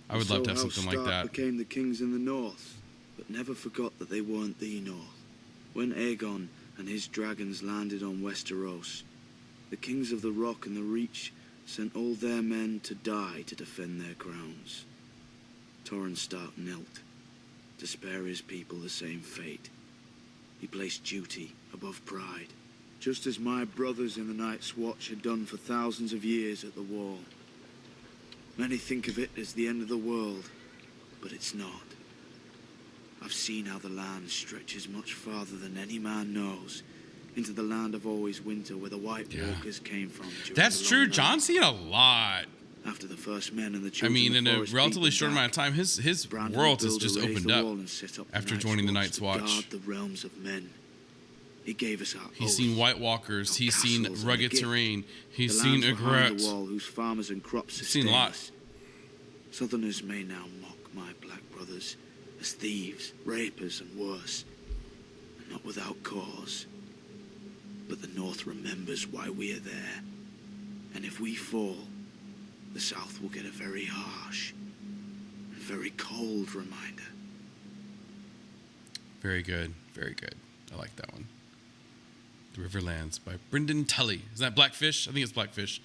I would So love to have House something like Stark that. became the kings in the north, but never forgot that they weren't the north. When Aegon and his dragons landed on Westeros, the kings of the Rock and the Reach sent all their men to die to defend their crowns. Torrhen Stark knelt to spare his people the same fate. He placed duty above pride, just as my brothers in the Night's Watch had done for thousands of years at the Wall. Many think of it as the end of the world, but it's not. I've seen how the land stretches much farther than any man knows, into the land of always winter where the White Walkers came from. during That's the true. long John's seen a lot. night. After the first men and the I children mean, of in the a forest relatively beat short them amount of back, time, his Brandon world has built just a raised opened up wall and set up the after Night's joining the Watch Night's to Watch. guard the realms of men. He gave us our He's oath. seen White Walkers. He's seen castles and rugged a gift. terrain. He's The seen lands behind the Ygritte. wall whose farmers and crops He's seen sustain lots. us. Southerners may now mock my black brothers as thieves, rapers, and worse, and not without cause. But the North remembers why we are there, and if we fall, the South will get a very harsh and very cold reminder. Very good. Very good. I like that one. The Riverlands by Brynden Tully. Is that Blackfish? I think it's Blackfish.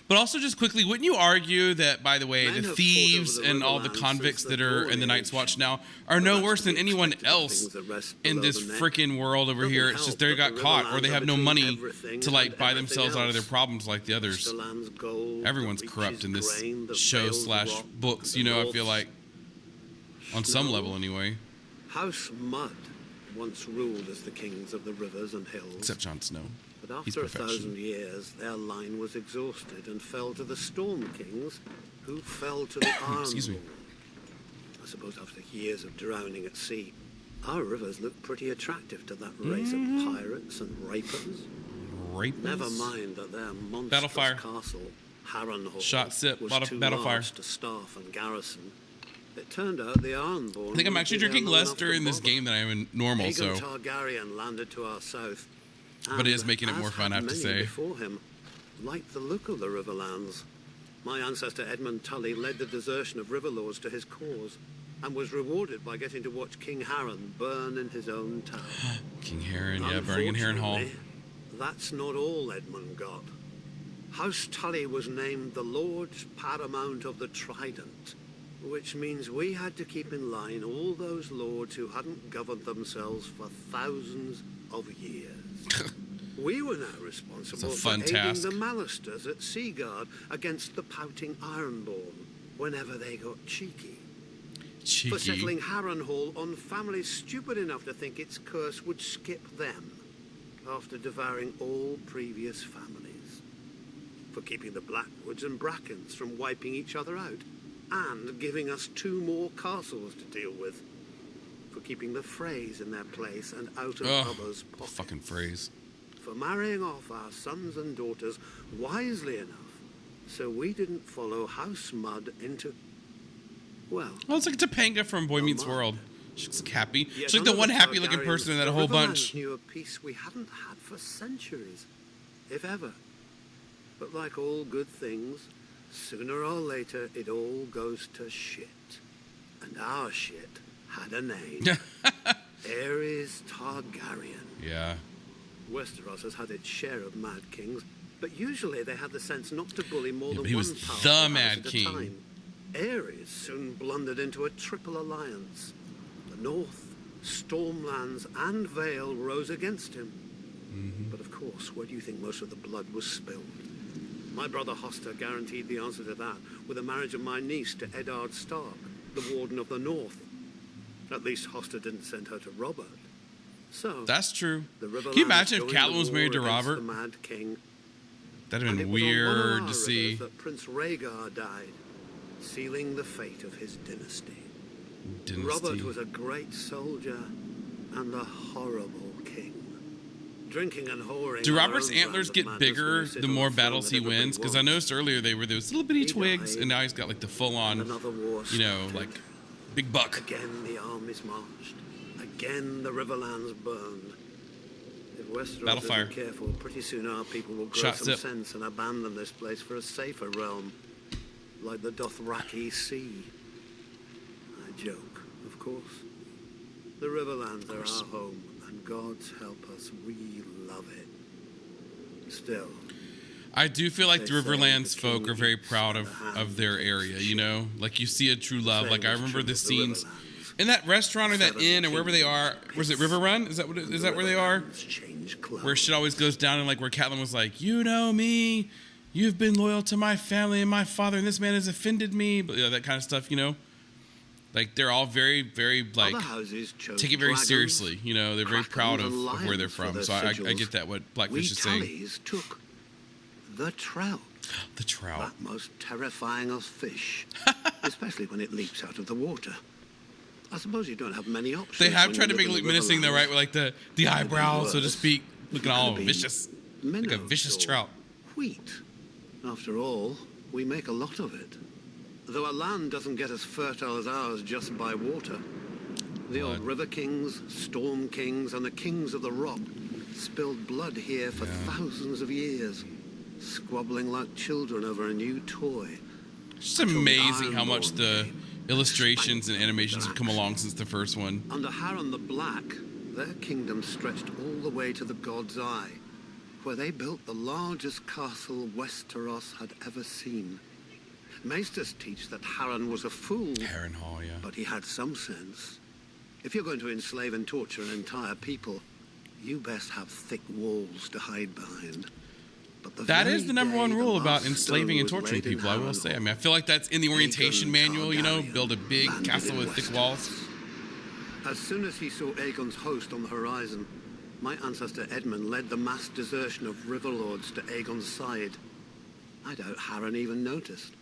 But also, just quickly, wouldn't you argue that, by the way, Men the have thieves fought over the and all the Riverlands convicts since that the are Golden in the Night's Age. Watch now are But no that's worse to than be anyone expected of else things that rest in below this the neck. freaking world over Doesn't here? It's help just they that got the caught, or they Riverlands have are no between money everything to like and buy everything themselves out of their else. problems like the others. The land's gold, Everyone's the corrupt reaches in this grain, the show vales slash rock, books. the You know, I north feel like on some snow. level anyway. House Mud once ruled as the kings of the rivers and hills. Except Jon Snow. But He's after perfection. 1,000 years, their line was exhausted and fell to the Storm Kings, who fell to the Excuse me. Ironborn. I suppose after years of drowning at sea, our rivers look pretty attractive to that race of pirates and rapers. Rapers? Never mind that their monstrous Battlefire. castle, Harrenhal, Shot sip. was too Battlefire. large to staff and garrison. It turned out the Ironborn. I think I'm wouldn't actually be there drinking long less enough to during this bother. game than I am in normal, Aegon so. Targaryen landed to our south. But it is and, making it more as fun, I had have to many say. Before him, liked the look of the Riverlands. My ancestor Edmund Tully led the desertion of Riverlords to his cause, and was rewarded by getting to watch King Harren burn in his own town. King Harren, yeah, burning in Harrenhal. Unfortunately, that's not all Edmund got. House Tully was named the Lord Paramount of the Trident, which means we had to keep in line all those lords who hadn't governed themselves for thousands of years. We were now responsible It's a for fun aiding task. the Mallisters at Seaguard against the pouting Ironborn whenever they got cheeky. For settling Cheeky. Harrenhal on families stupid enough to think its curse would skip them after devouring all previous families. For keeping the Blackwoods and Brackens from wiping each other out and giving us 2 more castles to deal with. For keeping the Freys in their place and out of Ugh, others' pockets. fucking phrase. For marrying off our sons and daughters wisely enough so we didn't follow House Mud into, well, Well, it's like Topanga from Boy Meets Mud. World. She looks happy. Yet She's like the none one of the happy-looking Targaryens, person in that the whole Riverlands bunch. knew a peace we hadn't had for centuries, if ever. But like all good things, sooner or later it all goes to shit. And our shit had a name. Aerys Targaryen. Yeah. Westeros has had its share of Mad Kings, but usually they had the sense not to bully more Yeah, than but he one was powerful the house Mad at a King. time. Aerys soon blundered into a triple alliance. The North, Stormlands, and Vale rose against him. But of course, where do you think most of the blood was spilled? My brother Hoster guaranteed the answer to that with the marriage of my niece to Eddard Stark, the Warden of the North. At least Hoster didn't send her to Robert. So, That's true. the Can you Riverlands imagine if joined Catelyn the was married to war against Robert? the Mad King. That'd have And been it was on one of weird our to see. rivers that Prince Rhaegar died. sealing the fate of his dynasty. Robert was a great soldier and a horrible king. Drinking and whoring. Do Robert's antlers get bigger the more battles he wins? Because I noticed earlier they were those little bitty twigs, and now he's got like the full-on, you know, like big buck. Again the armies marched. Again the Riverlands burned. If Westeros isn't careful, pretty soon our people will grow some sense and abandon this place for a safer realm, like the Dothraki Sea. I joke, of course. The Riverlands are our home, and God's help us, we love it. Still, I do feel like the Riverlands folk are very proud of their area, you know? Like, you see a true love. Like, I remember the scenes in that restaurant or that inn or wherever they are. Was it River Run? Is that where they are? Where shit always goes down, and like where Catelyn was like, you know me, you've been loyal to my family and my father, and this man has offended me. But that kind of stuff, you know? Like, they're all very, very, like, take it very seriously. You know, they're very proud of where they're from. So I get that, what Blackfish is saying. Took the trout. The trout. That most terrifying of fish, especially when it leaps out of the water. I suppose you don't have many options. They have tried to make it look menacing, though, right? With, like, the eyebrows, so to speak, looking all vicious. Like a vicious trout. Wheat. After all, we make a lot of it. Though our land doesn't get as fertile as ours just by water. The old river kings, storm kings, and the kings of the rock spilled blood here for thousands of years, squabbling like children over a new toy. It's just amazing how much the illustrations and animations have come along since the first one. Under Harren the Black, their kingdom stretched all the way to the God's Eye, where they built the largest castle Westeros had ever seen. Maesters teach that Harren was a fool, Harrenhal, yeah, but he had some sense. If you're going to enslave and torture an entire people, you best have thick walls to hide behind. But that is the number one rule about enslaving and torturing people, I will say. I mean, I feel like that's in the orientation manual, you know, build a big castle with thick walls. As soon as he saw Aegon's host on the horizon, my ancestor Edmund led the mass desertion of riverlords to Aegon's side. I doubt Harren even noticed.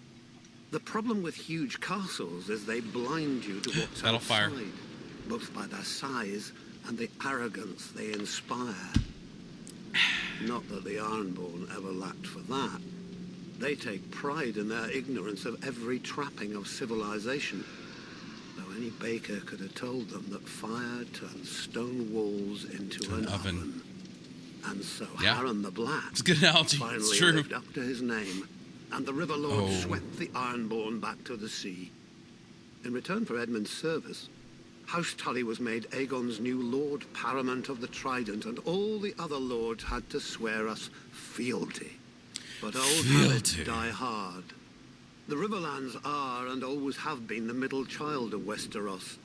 The problem with huge castles is they blind you to what's outside, both by their size and the arrogance they inspire. Not that the Ironborn ever lacked for that. They take pride in their ignorance of every trapping of civilization. Though any baker could have told them that fire turns stone walls into an oven. And so Harren the Black it's a good analogy. Finally lived up to his name. And the River Lord swept the Ironborn back to the sea. In return for Edmund's service, House Tully was made Aegon's new Lord Paramount of the Trident, and all the other lords had to swear us fealty. But old habits die hard. The Riverlands are and always have been the middle child of Westeros,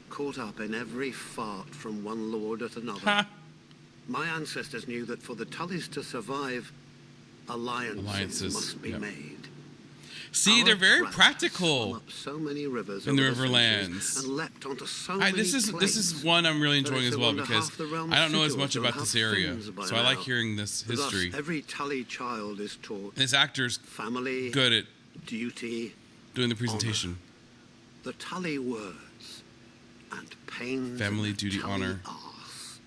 caught up in every fart from one lord at another. My ancestors knew that for the Tullys to survive, alliances must be made. See, they're very practical so many rivers in the Riverlands. And leapt onto so many this is one I'm really enjoying as well, because I don't know as much about this area, so I like hearing this history. Thus, every Tully child is taught this actor's family, good at duty, doing the presentation. Honor. The Tully words and pains. Family, duty, honor. Arse.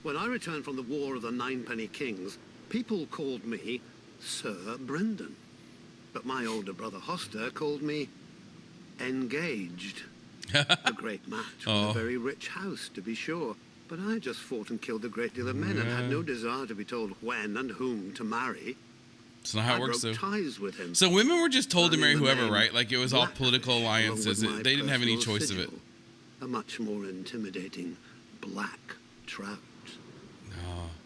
When I returned from the War of the Ninepenny Kings, people called me Sir Brendan. But my older brother Hoster called me Engaged. A great match with a very rich house, to be sure. But I just fought and killed a great deal of men and had no desire to be told when and whom to marry. That's not how it works, though. Ties with him. So women were just told to marry whoever, right? Like, it was all political alliances. They didn't have any choice of it. A much more intimidating black trout.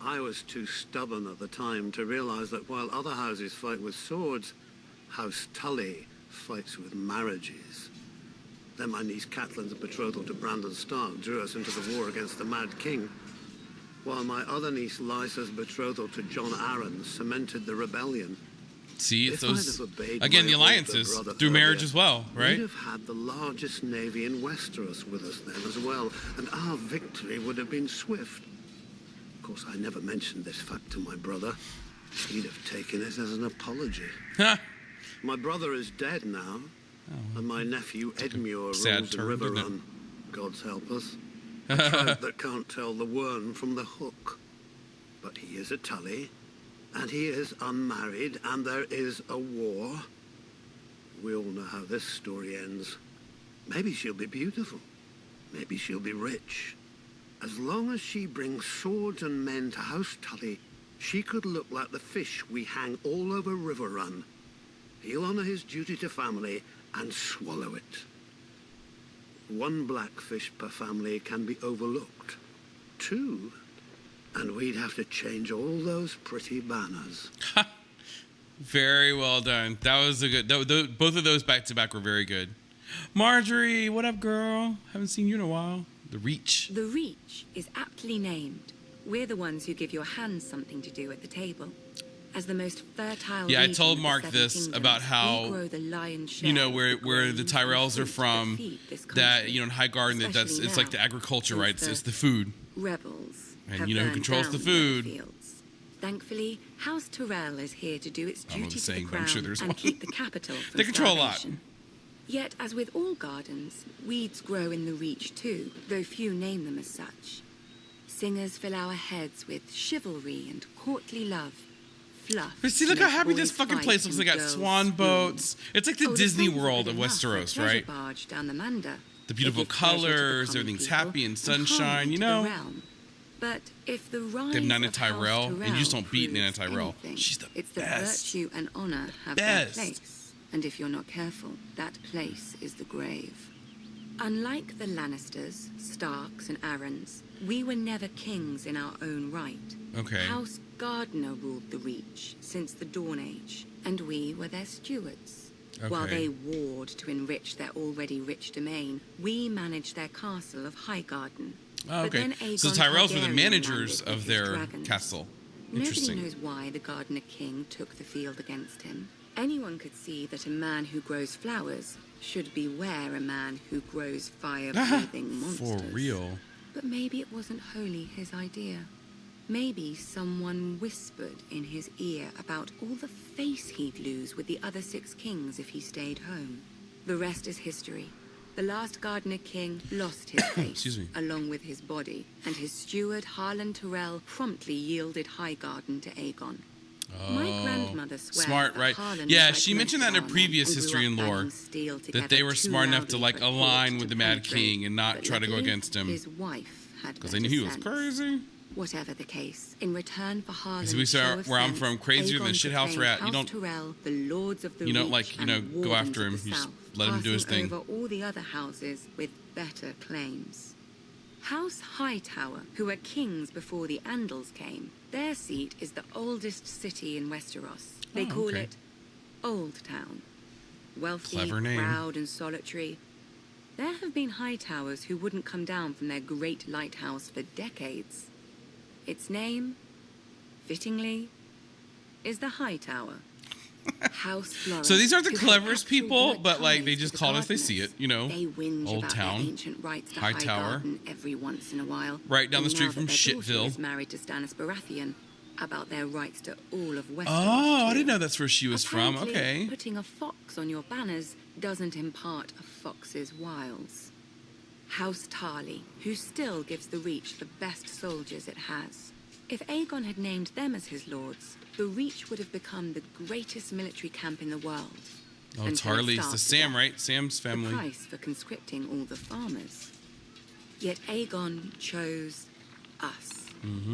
I was too stubborn at the time to realize that while other houses fight with swords, House Tully fights with marriages. Then my niece Catelyn's betrothal to Brandon Stark drew us into the war against the Mad King, while my other niece Lysa's betrothal to Jon Arryn cemented the rebellion. See, it's those, again, the alliances through marriage as well, right? We'd have had the largest navy in Westeros with us then as well, and our victory would have been swift. Of course, I never mentioned this fact to my brother. He'd have taken it as an apology. My brother is dead now, And my nephew Edmure rules sad the turn, river didn't it? run. Gods help us. A trout that can't tell the worm from the hook. But he is a Tully, and he is unmarried, and there is a war. We all know how this story ends. Maybe she'll be beautiful. Maybe she'll be rich. As long as she brings swords and men to House Tully, she could look like the fish we hang all over River Run. He'll honor his duty to family and swallow it. One blackfish per family can be overlooked. 2, and we'd have to change all those pretty banners. Very well done. That was a good. Both of those back to back were very good. Marjorie, what up, girl? Haven't seen you in a while. The Reach. The Reach is aptly named. We're the ones who give your hands something to do at the table. As the most fertile. Yeah, I region told of the Mark 7 this kingdoms, about we how, grow the lion's share you know, of where the grains and Tyrells are fruit from. that feed this That, country. you know, in High Garden, it's Especially like the now, agriculture, since right? the It's the food. Rebels And have you know who burned controls the down food. fields. Thankfully, House Tyrell is here to do its I don't know duty the to the saying, but I'm crown sure there's and one. keep the capital from They control a lot. starvation. Yet, as with all gardens, weeds grow in the Reach too, though few name them as such. Singers fill our heads with chivalry and courtly love. Fluff. But see, look to how make happy this boys fucking fight place looks. They and got girls swan swoon. boats. It's like the Oh, Disney sun's World good of enough for a Westeros, pleasure right? barge down the Manda. The They beautiful give pleasure to the colors, common everything's people happy and and sunshine, harmony you to the know. realm. But if the rise They have Nana of House Tyrell, and you just don't beat Nana proves Tyrell. anything, She's the it's that best. virtue and honor have Best. their place. And if you're not careful, that place is the grave. Unlike the Lannisters, Starks, and Arryns, we were never kings in our own right. Okay. House Gardner ruled the Reach since the Dawn Age, and we were their stewards. While Okay. they warred to enrich their already rich domain, we managed their castle of Highgarden. Oh, But okay. then So the Aegon Tyrells were the Targaryen managers landed of with his their dragons. castle. Nobody Interesting. knows why the Gardener King took the field against him. Anyone could see that a man who grows flowers should beware a man who grows fire-breathing monsters. For real. But maybe it wasn't wholly his idea. Maybe someone whispered in his ear about all the face he'd lose with the other 6 kings if he stayed home. The rest is history. The last Gardener King lost his face, Excuse me. along with his body, and his steward Harlan Tyrell promptly yielded Highgarden to Aegon. My grandmother swears Smart, that right? Harlan Yeah, was like she mentioned that in a most of our previous men and History grew and up Lore, banging steel that together they were too smart enough loudly to like for thought align to with the Mad penetrate. King and not But try to go luckily, against him his wife had because they knew he was better crazy. Whatever the case, in return for Harlan's As we show saw of where I'm sense, from, crazier than a Aegon shithouse proclaimed rat. You House don't- Tyrell, the lords of the you don't, Reach like, you and know, go wardens after of him. the You just South, let him do his passing thing. over all the other houses with better claims. House Hightower, who were kings before the Andals came, their seat is the oldest city in Westeros. They Oh, call okay. it Old Town. Wealthy, Clever name. proud, and solitary. There have been Hightowers who wouldn't come down from their great lighthouse for decades. Its name, fittingly, is the Hightower. House Florence, So these aren't the who had cleverest actual people, blood but like ties they to just the call it as they see Gardeners. it, you know. They whinge Old about Town. their ancient rights to Hightower. Highgarden every once in a while. Right down the And street now from that their daughter Shitville. is married to Stannis Baratheon, about their rights to all of Westeros. Oh, I too. didn't know that's where she was from. Apparently, Okay. Putting a fox on your banners doesn't impart a fox's wiles. House Tarly, who still gives the Reach the best soldiers it has. If Aegon had named them as his lords, the Reach would have become the greatest military camp in the world. Oh, it's Until it Harley. It's starved the to Sam, death. right? Sam's The family. price for conscripting all the farmers. Yet Aegon chose us.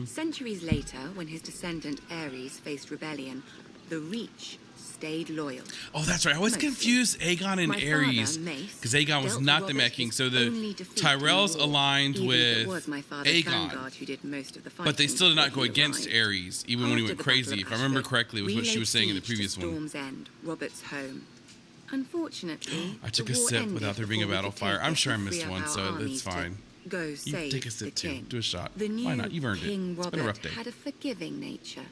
Centuries later, when his descendant Aerys faced rebellion, the Reach stayed loyal. Oh, that's right. I always Mostly. confused Aegon and My father, Ares Mace, because Aegon was dealt not the Robert Mad King. his So only the defeat Tyrells in the war, aligned even if it with was my father's Aegon, vanguard who did most of the but they fighting still did not before go he against arrived. Ares, even when he After went the crazy. Battle If of I remember Ashford, correctly, was we what she laid was saying in the siege to previous one. Storm's End, Robert's home. Unfortunately, I took the a war sip ended without there being a before we battle could fire. take I'm it sure I and missed free up one, our so armies it's to fine. Go You save take a the sip too. king. Do a shot. The new Why not? You've earned King it. It's Robert been a rough day. had a forgiving nature.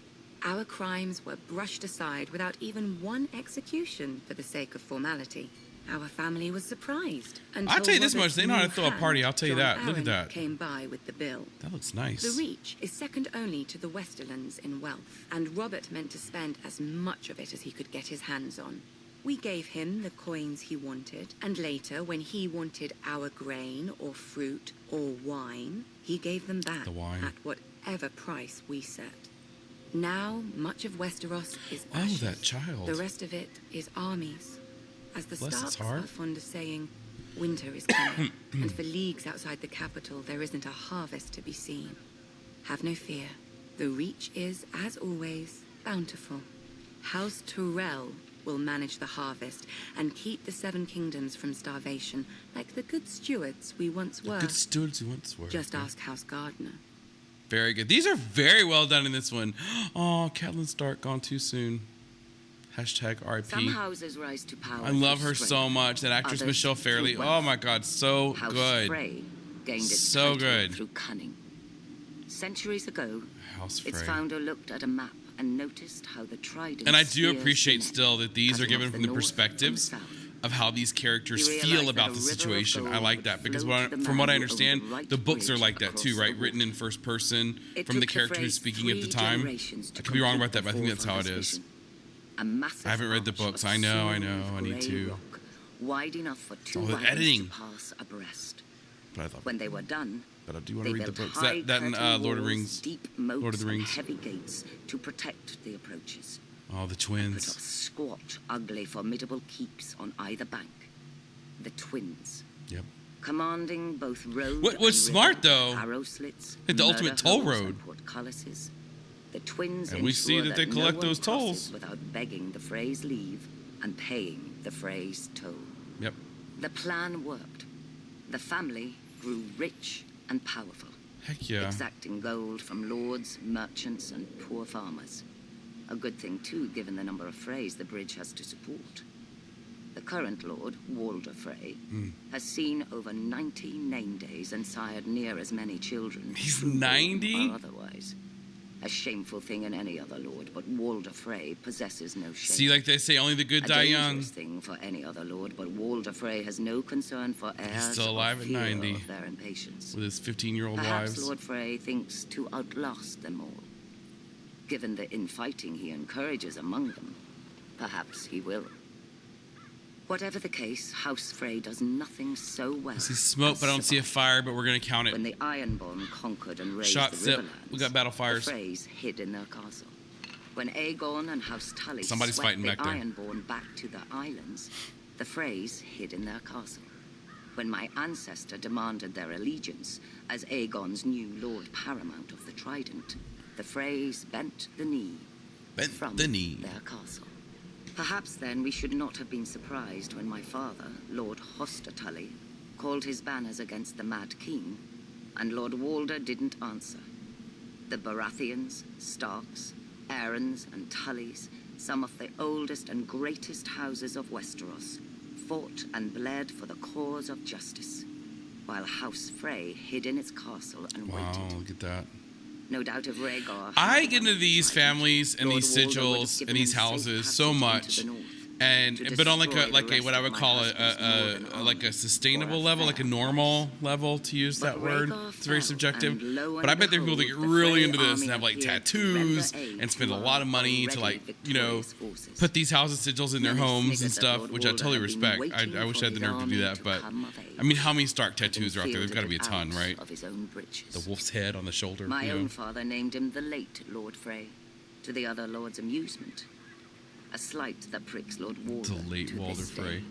Our crimes were brushed aside without even one execution for the sake of formality. Our family was surprised. I'll tell you this Robert's much, they know how to new throw a hand, party, I'll tell you John that. Look at Arryn, that. Came by with the bill. That looks nice. The Reach is second only to the Westerlands in wealth, and Robert meant to spend as much of it as he could get his hands on. We gave him the coins he wanted, and later, when he wanted our grain or fruit or wine, he gave them back The wine. at whatever price we set. Now, much of Westeros is Oh, ashes. that child. The rest of it is armies. As the Bless its Starks heart. are fond of saying, winter is coming, and for leagues outside the capital, there isn't a harvest to be seen. Have no fear. The Reach is, as always, bountiful. House Tyrell will manage the harvest and keep the Seven Kingdoms from starvation, like the good stewards we once were. Good stewards you once were. Just ask House Gardner. Very good. These are very well done in this one. Oh, Catelyn Stark gone too soon. Hashtag RIP. Some houses rise to power. I love through her strength, so much. That actress others Michelle through Fairley. wealth. Oh my God, so House good. Frey gained its So title good. through cunning. Centuries ago, House its Frey. founder looked at a map and noticed how the trident. And I do spears appreciate the net, still that these are cutting given off from the north and perspectives south. of how these characters You feel realize about that the a river of situation. I gold like would that because flow to the from what I man who owned understand, the right the books are bridge like that too, across right? the Written in water. first person It from the took character who's phrase speaking at the 3 time. generations to I could be wrong complete about that, but I think the that's how it forefather's is. vision. A massive I haven't read the arch books. of I know. I smooth need grey to. rock, wide enough for two all the wagons editing. to pass abreast. But I love When they were done, But I do want they to read the built books. high That and curtain Lord of the walls, Rings. deep moats, Lord of the and Rings. heavy gates to protect the approaches. Oh, the Put up twins. squat, ugly, formidable keeps on either bank. The twins, Yep. commanding both road What was and smart, river, though, arrow slits, hit the murder ultimate toll holes, road. and portcullises. The twins And we see ensure that they no collect one those tolls. crosses without begging the Freys' leave and paying the Freys' toll. Yep. The plan worked. The family grew rich and powerful, Heck yeah. exacting gold from lords, merchants, and poor farmers. A good thing, too, given the number of Freys the bridge has to support. The current lord, Walder Frey, has seen over 90 name days and sired near as many children. He's true born 90? or otherwise. A shameful thing in any other lord, but Walder Frey possesses no shame. See, like they say, only the good A die young. dangerous thing for any other lord, but Walder Frey has no concern for heirs still alive or at fear 90. of their impatience. With his 15-year-old Perhaps wives. Lord Frey thinks to outlast them all. Given the infighting he encourages among them, perhaps he will. Whatever the case, House Frey does nothing so well. I see smoke, as but I don't see a survive. fire, but we're going to count When it. the Ironborn conquered and razed Shot the zip. Riverlands, We got battle fires. the Freys hid in their castle. When Aegon and House Tully Somebody's swept fighting the back there. Ironborn back to the islands, the Freys hid in their castle. When my ancestor demanded their allegiance as Aegon's new Lord Paramount of the Trident, the Freys bent the knee Bent from the knee. their castle. Perhaps then we should not have been surprised when my father, Lord Hoster Tully, called his banners against the Mad King, and Lord Walder didn't answer. The Baratheons, Starks, Aarons, and Tullys, some of the oldest and greatest houses of Westeros, fought and bled for the cause of justice, while House Frey hid in its castle and Wow, waited. look at that. No doubt if Rhaegar... I get into these Trident, families and Lord these Walder would have sigils given and these him safe houses so passage much, into the north. and to but on like destroy a the like a rest what I of would my call husband's northern like a army sustainable for a level, like a fair normal level, to use But that word. Rhaegar It's very fell, subjective. and lo But I and bet there are people that get behold, the really Frey into this and army have like appeared to tattoos render aid and spend a to lot of our money to already like, you know, victorious forces. put these houses sigils in their Many homes and sniggered that stuff, Lord which I Walder totally had been respect. waiting I wish I had the for nerve to do his that, army but to come of age. I mean, how many Stark Having tattoos are out there? There's got to be a fielded ton, it right? out of his own breeches. The wolf's head on the shoulder. My you know? own father named him the late Lord Frey, to the other lords' amusement. A slight that pricks Lord Walder The late to Walder this day. Frey.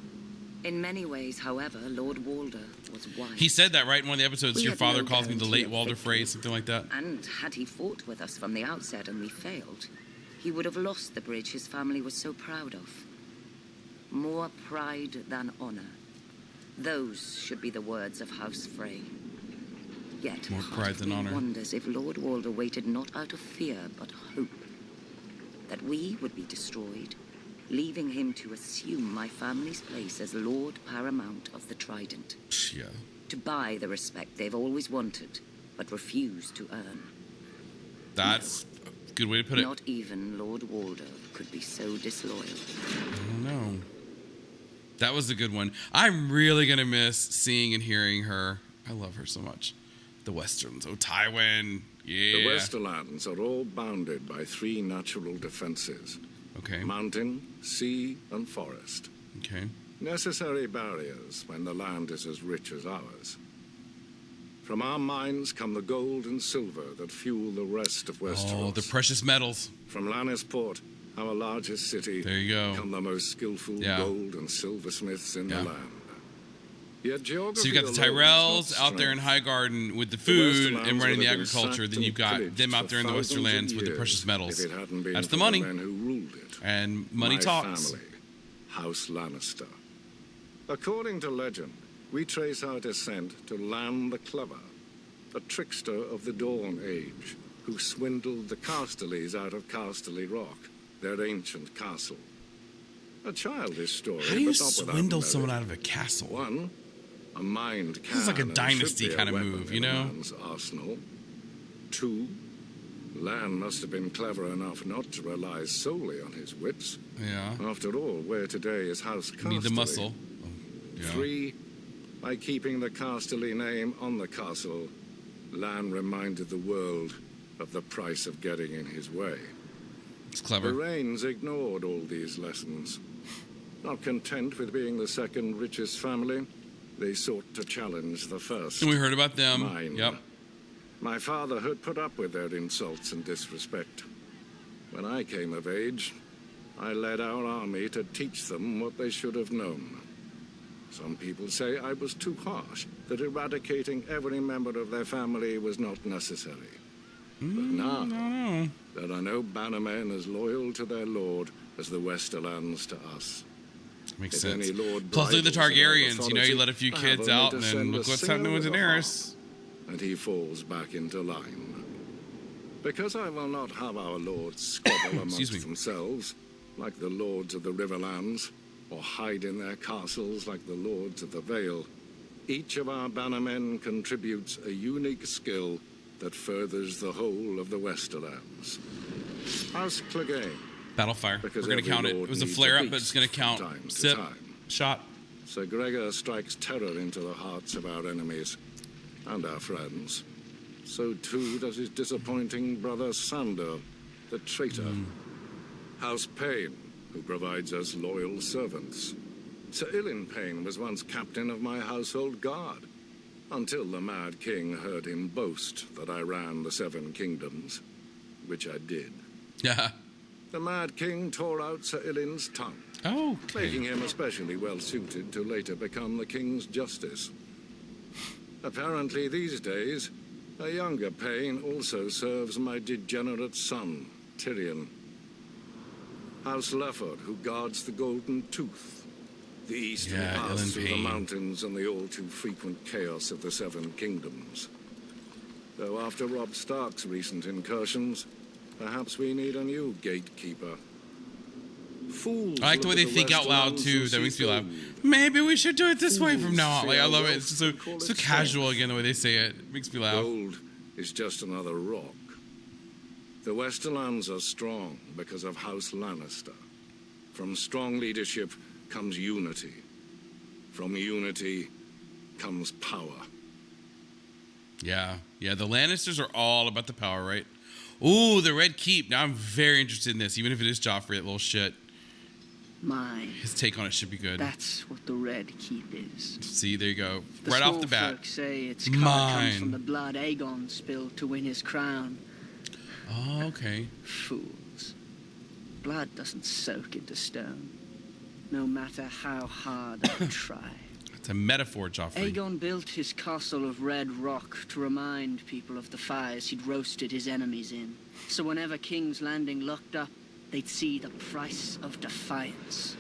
In many ways, however, Lord Walder was wise. He said that, right? In one of the episodes, We your had father no calls me the guarantee late of Walder victory. Frey, something like that. And had he fought with us from the outset and we failed, he would have lost the bridge his family was so proud of. More pride than honor. Those should be the words of House Frey. Yet More part pride of than me honor. wonders if Lord Walder waited not out of fear but hope. That we would be destroyed, leaving him to assume my family's place as Lord Paramount of the Trident. Yeah. To buy the respect they've always wanted, but refuse to earn. That's a good way to put it. Not even Lord Walder could be so disloyal. I don't know. That was a good one. I'm really going to miss seeing and hearing her. I love her so much. The Westerns. Oh, Tywin. Yeah. The Westerlands are all bounded by 3 natural defenses. Okay. Mountain, sea, and forest. Okay. Necessary barriers when the land is as rich as ours. From our mines come the gold and silver that fuel the rest of Westeros. Oh, the precious metals. From Lannisport, our largest city, there you go, come the most skillful gold and silversmiths in the land. Yet geography so you've got the Tyrells out there in Highgarden with the food and running the agriculture. Then you've got them out there in the Westerlands with the precious metals. That's the money. Men who ruled it. And money talks. Family, House Lannister. According to legend, we trace our descent to Lan the Clever, a trickster of the Dawn Age, who swindled the Casterleys out of Casterly Rock, their ancient castle. A childish story. How do you swindle someone out of a castle? One, a mined cannon. This is like a dynasty kind of move, you know? Arsenal. Two, Lan must have been clever enough not to rely solely on his wits. Yeah. After all, where today is House Casterly. Need the muscle. Yeah. Three, by keeping the Casterly name on the castle, Lan reminded the world of the price of getting in his way. It's clever. The Rains ignored all these lessons. Not content with being the second richest family, they sought to challenge the first. And we heard about them. Mine. Yep. My father had put up with their insults and disrespect. When I came of age, I led our army to teach them what they should have known. Some people say I was too harsh, that eradicating every member of their family was not necessary. But now, there are no bannermen as loyal to their lord as the Westerlands to us. Makes sense. Plus, look at the Targaryens. You know, you let a few kids out, and then look what's happening with Daenerys. And he falls back into line. Because I will not have our lords squabble amongst themselves, like the lords of the Riverlands, or hide in their castles like the lords of the Vale, each of our bannermen contributes a unique skill that furthers the whole of the Westerlands. House Clegane. Battlefire. We're going to count it. It was a flare-up, but it's going to count. Sip. Shot. Sir Gregor strikes terror into the hearts of our enemies and our friends. So too does his disappointing brother Sandor, the traitor. House Payne, who provides us loyal servants. Sir Ilyn Payne was once captain of my household guard, until the Mad King heard him boast that I ran the Seven Kingdoms, which I did. Yeah. The Mad King tore out Sir Ilyn's tongue, making him especially well-suited to later become the King's Justice. Apparently these days, a younger Payne also serves my degenerate son, Tyrion. House Lefford, who guards the Golden Tooth, the eastern path through the mountains and the all-too-frequent chaos of the Seven Kingdoms. Though after Robb Stark's recent incursions, perhaps we need a new gatekeeper. Fools I like the way they think out loud, too. That makes me laugh. Maybe we should do it this way from now on. Like, I love it. It's so casual, again, the way they say it. It makes me laugh. Gold is just another rock. The Westerlands are strong because of House Lannister. From strong leadership comes unity. From unity comes power. Yeah. Yeah, the Lannisters are all about the power, right? Ooh, the Red Keep. Now I'm very interested in this, even if it is Joffrey, that little shit. Mine. His take on it should be good. That's what the Red Keep is. See, there you go. The right off the bat. Folk say its color comes from the blood Aegon spilled to win his crown. Oh, okay. Fools. Blood doesn't soak into stone, no matter how hard I try. It's a metaphor, Joffrey. Aegon built his castle of red rock to remind people of the fires he'd roasted his enemies in. So whenever King's Landing looked up, they'd see the price of defiance.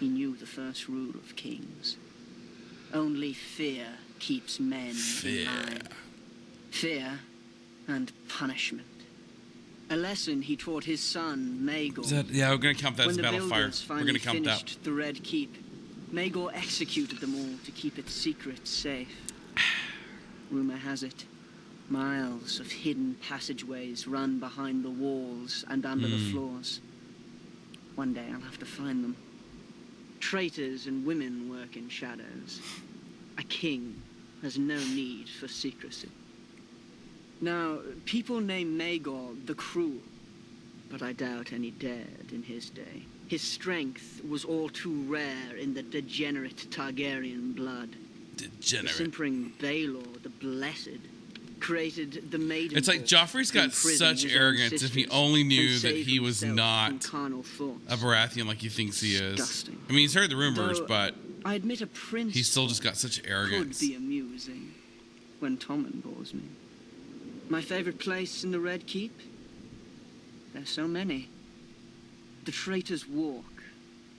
He knew the first rule of kings. Only fear keeps men in line. Fear and punishment. A lesson he taught his son, Maegor. Yeah, we're going to count that as Battlefire. We're going to count that. Finished the Red Keep, Maegor executed them all to keep its secrets safe. Rumor has it, miles of hidden passageways run behind the walls and under the floors. One day I'll have to find them. Traitors and women work in shadows. A king has no need for secrecy. Now, people name Maegor the Cruel, but I doubt any dared in his day. His strength was all too rare in the degenerate Targaryen blood. Degenerate. The simpering Baelor, the Blessed, created the Maiden. It's like Joffrey's got such arrogance if he only knew that he was not a Baratheon like he thinks he is. Disgusting. I mean, he's heard the rumors, Though but I admit a prince he's still just got such arrogance. could be amusing when Tommen bores me. My favorite place in the Red Keep? There's so many. The Traitor's Walk,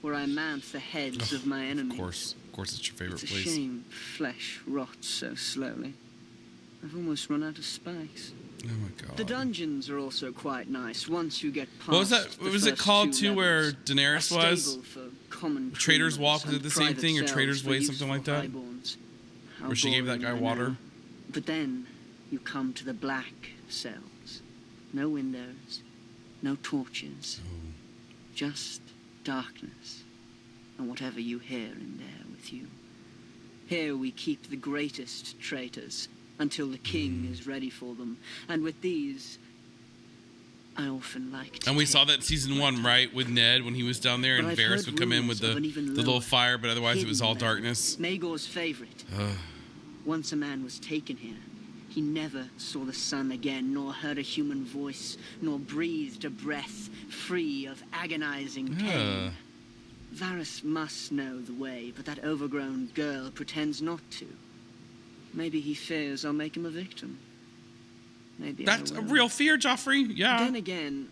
where I mount the heads of my enemies. Of course, it's your favorite It's a place. shame flesh rots so slowly. I've almost run out of spikes. Oh my god. The dungeons are also quite nice once you get past. What was that? the What was it first called two too? Where levels. Daenerys A was? stable for common Trader's criminals Walk, was it and the same private thing, or cells Trader's for Way, something like useful that? highborns. How Where she gave that boring, guy I water? know. But then you come to the black cells. No windows, no torches, just darkness, and whatever you hear in there with you. Here we keep the greatest traitors until the king is ready for them, and with these, I often like to And we take saw that in season 1, right, with Ned when he was down there, But and I've Varys heard would come in with rumors the of an even little lower, fire, but otherwise it was all hidden level. darkness. Maegor's favorite. Once a man was taken here, he never saw the sun again, nor heard a human voice, nor breathed a breath free of agonizing pain. Varys must know the way, but that overgrown girl pretends not to. Maybe he fears I'll make him a victim. Maybe That's I a will. real fear, Joffrey. Yeah. Then again,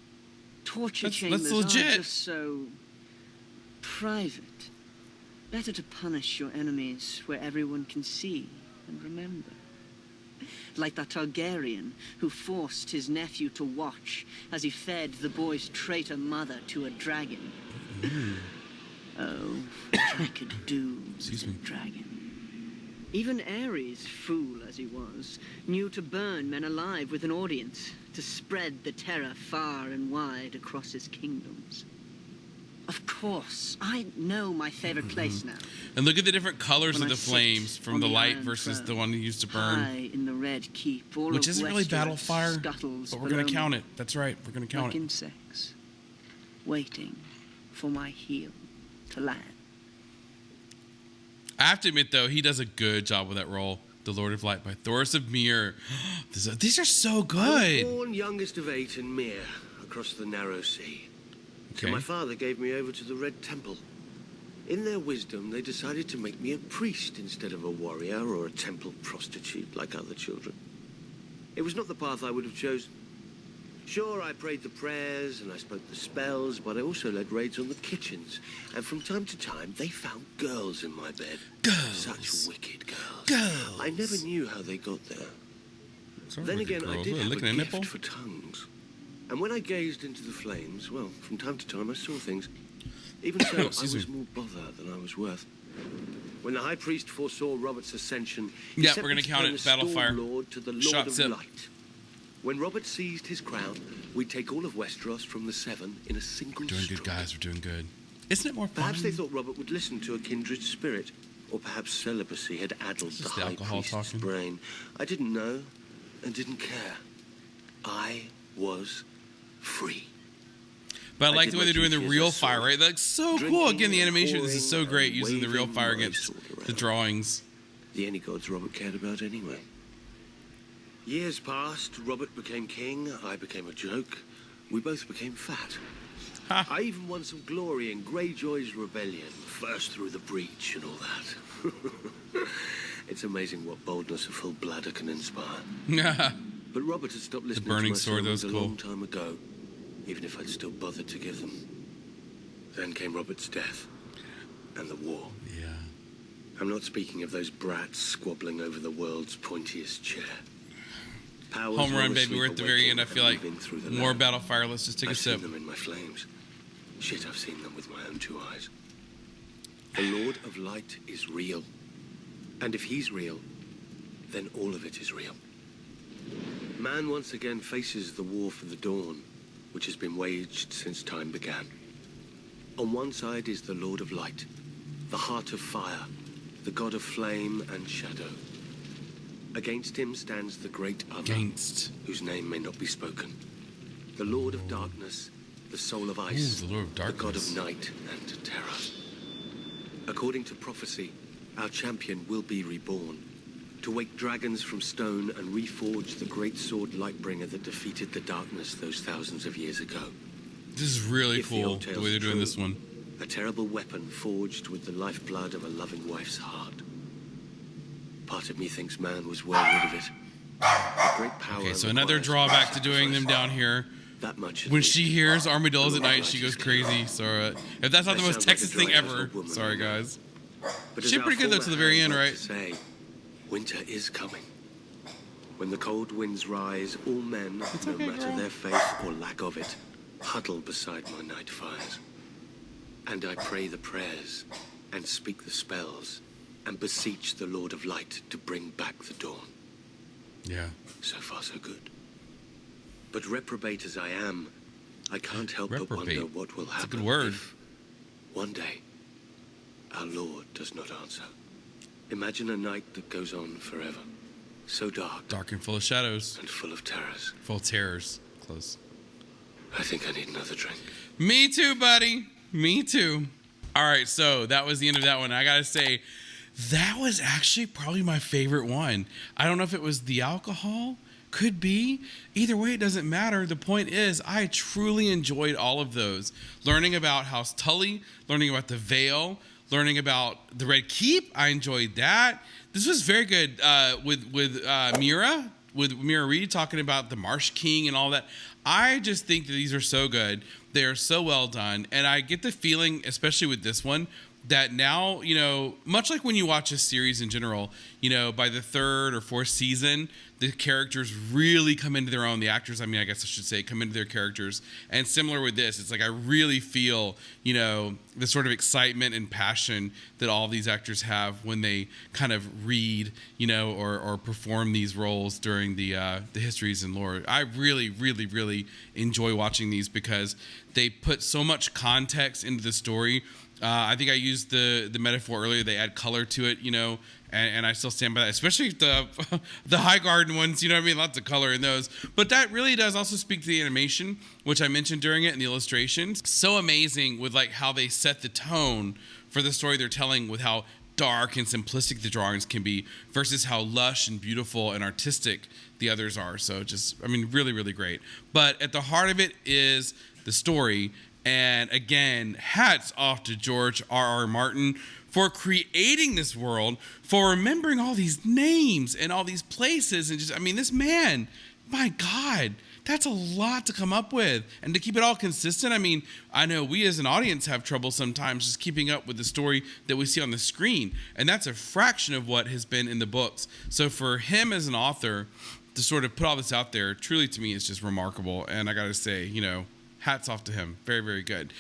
torture That's chambers legit. are just so private. Better to punish your enemies where everyone can see and remember. Like that Targaryen who forced his nephew to watch as he fed the boy's traitor mother to a dragon. Oh, what I could do with a dragon. Even Ares, fool as he was, knew to burn men alive with an audience, to spread the terror far and wide across his kingdoms. Of course, I know my favorite place now. And look at the different colors When of I the sit flames from on the the light Iron versus Throne, the one he used to burn. High in the Red Keep, all Which of isn't really Westeros battle fire, scuttles but we're going to below count me, it. That's right, we're going to count like it. insects, waiting for my heel to land. I have to admit, though, he does a good job with that role. The Lord of Light by Thoros of Myr. These are so I was good. born youngest of 8 in Myr, across the narrow sea. So Okay. my father gave me over to the Red Temple. In their wisdom, they decided to make me a priest instead of a warrior or a temple prostitute like other children. It was not the path I would have chosen. Sure, I prayed the prayers and I spoke the spells, but I also led raids on the kitchens. And from time to time, they found girls in my bed. Girls. Such wicked girls. Girls. I never knew how they got there. Some Then wicked again, I girls. did What, have a licking a gift nipple? for tongues. And when I gazed into the flames, well, from time to time I saw things. Even so, I Excuse was me. more bothered than I was worth. When the High Priest foresaw Robert's ascension, he Yeah, sent we're me gonna to count turn it. the Battle Storm Fire. Lord to the Lord Shot of zip. Light. When Robert seized his crown, we'd take all of Westeros from the Seven in a single Doing good, stroke. guys. We're doing good. Isn't it more fun? Perhaps they thought Robert would listen to a kindred spirit, or perhaps celibacy had addled the just the High alcohol Priest's talking. brain. I didn't know and didn't care. I was free. But I I like did the way my they're doing the duty as real a fire, sword. right? That's so cool. Drinking Again, the and animation is so whoring great and using the real waving fire my against sword the around. drawings. The only gods Robert cared about anyway. Years passed, Robert became king, I became a joke. We both became fat. I even won some glory in Greyjoy's rebellion, first through the breach and all that. It's amazing what boldness a full bladder can inspire. But Robert had stopped listening burning to my sword, that was sermons a cool. long time ago, even if I'd still bothered to give them. Then came Robert's death, and the war. Yeah. I'm not speaking of those brats squabbling over the world's pointiest chair. Powers Home run, long baby. We're at the very asleep end. I awaken feel like and move in through the more land. battle fire. Let's just take I've a sip. seen them in my flames. Shit, I've seen them with my own 2 eyes. The Lord of Light is real. And if he's real, then all of it is real. Man once again faces the war for the dawn, which has been waged since time began. On one side is the Lord of Light, the heart of fire, the god of flame and shadow. Against him stands the great other, Against. whose name may not be spoken. The Lord of Darkness, the soul of ice, Ooh, the Lord of the god Darkness. of night and terror. According to prophecy, our champion will be reborn, to wake dragons from stone and reforge the great sword Lightbringer that defeated the darkness those thousands of years ago. This is really If cool, old the way tale's they're doing true, this one. A terrible weapon forged with the lifeblood of a loving wife's heart. Part of me thinks man was well rid of it. A great power. Okay, so another drawback to doing them down here. That much. When she hears armadillos at night, she goes crazy. So if that's not the most Texas thing ever, sorry guys. But She's pretty good though to the very end, right? Say, winter is coming. When the cold winds rise, all men, no matter their faith or lack of it, huddle beside my night fires. And I pray the prayers, and speak the spells, and beseech the Lord of Light to bring back the dawn. Yeah. So far, so good. But reprobate as I am, I can't help but wonder Reprobate. what will That's a happen good word. if, one day, our Lord does not answer. Imagine a night that goes on forever, so dark. Dark and full of shadows. And full of terrors. Full of terrors. Close. I think I need another drink. Me too, buddy. Me too. All right, so that was the end of that one. I gotta say, that was actually probably my favorite one. I don't know if it was the alcohol. Could be. Either way, it doesn't matter. The point is, I truly enjoyed all of those. Learning about House Tully, learning about the Vale, learning about the Red Keep. I enjoyed that. This was very good with Mira Reed talking about the Marsh King and all that. I just think that these are so good. They are so well done. And I get the feeling, especially with this one, that now, you know, much like when you watch a series in general, you know, by the third or fourth season, the characters really come into their own. The actors, I mean, I guess I should say, come into their characters. And similar with this, it's like I really feel, you know, the sort of excitement and passion that all these actors have when they kind of read, you know, or perform these roles during the Histories and Lore. I really, really, really enjoy watching these because they put so much context into the story. I think I used the metaphor earlier. They add color to it, you know, and I still stand by that, especially the High Garden ones, you know what I mean? Lots of color in those. But that really does also speak to the animation, which I mentioned during it, and the illustrations. So amazing with like how they set the tone for the story they're telling, with how dark and simplistic the drawings can be versus how lush and beautiful and artistic the others are. So just, I mean, really, really great. But at the heart of it is the story. And again, hats off to George R.R. Martin for creating this world, for remembering all these names and all these places. And just, I mean, this man, my God, that's a lot to come up with. And to keep it all consistent, I mean, I know we as an audience have trouble sometimes just keeping up with the story that we see on the screen. And that's a fraction of what has been in the books. So for him as an author to sort of put all this out there, truly to me is just remarkable. And I got to say, you know, hats off to him. Very, very good.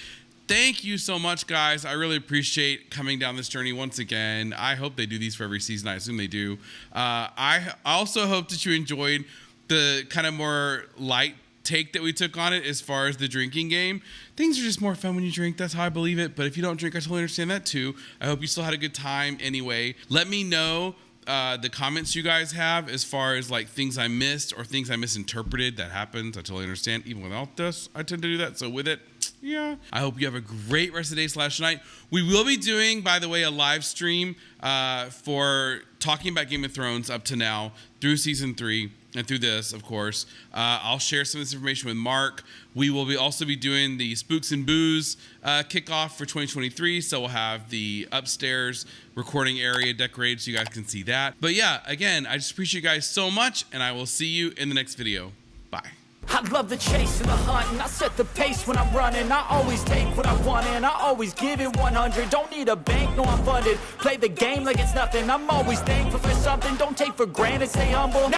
Thank you so much, guys. I really appreciate coming down this journey once again. I hope they do these for every season. I assume they do. I also hope that you enjoyed the kind of more light take that we took on it as far as the drinking game. Things are just more fun when you drink. That's how I believe it. But if you don't drink, I totally understand that too. I hope you still had a good time anyway. Let me know the comments you guys have as far as like things I missed or things I misinterpreted. That happens. I totally understand. Even without this, I tend to do that. So with it, yeah. I hope you have a great rest of the day / night. We will be doing, by the way, a live stream for talking about Game of Thrones up to now through season 3 and through this, of course. I'll share some of this information with Mark. We will also be doing the Spooks and Booze kickoff for 2023. So we'll have the upstairs recording area decorated so you guys can see that. But yeah, again, I just appreciate you guys so much, and I will see you in the next video. Bye. I love the chase and the hunt, and I set the pace when I'm running. I always take what I want, and I always give it 100. Don't need a bank, no, I'm funded. Play the game like it's nothing. I'm always thankful for something. Don't take for granted, stay humble.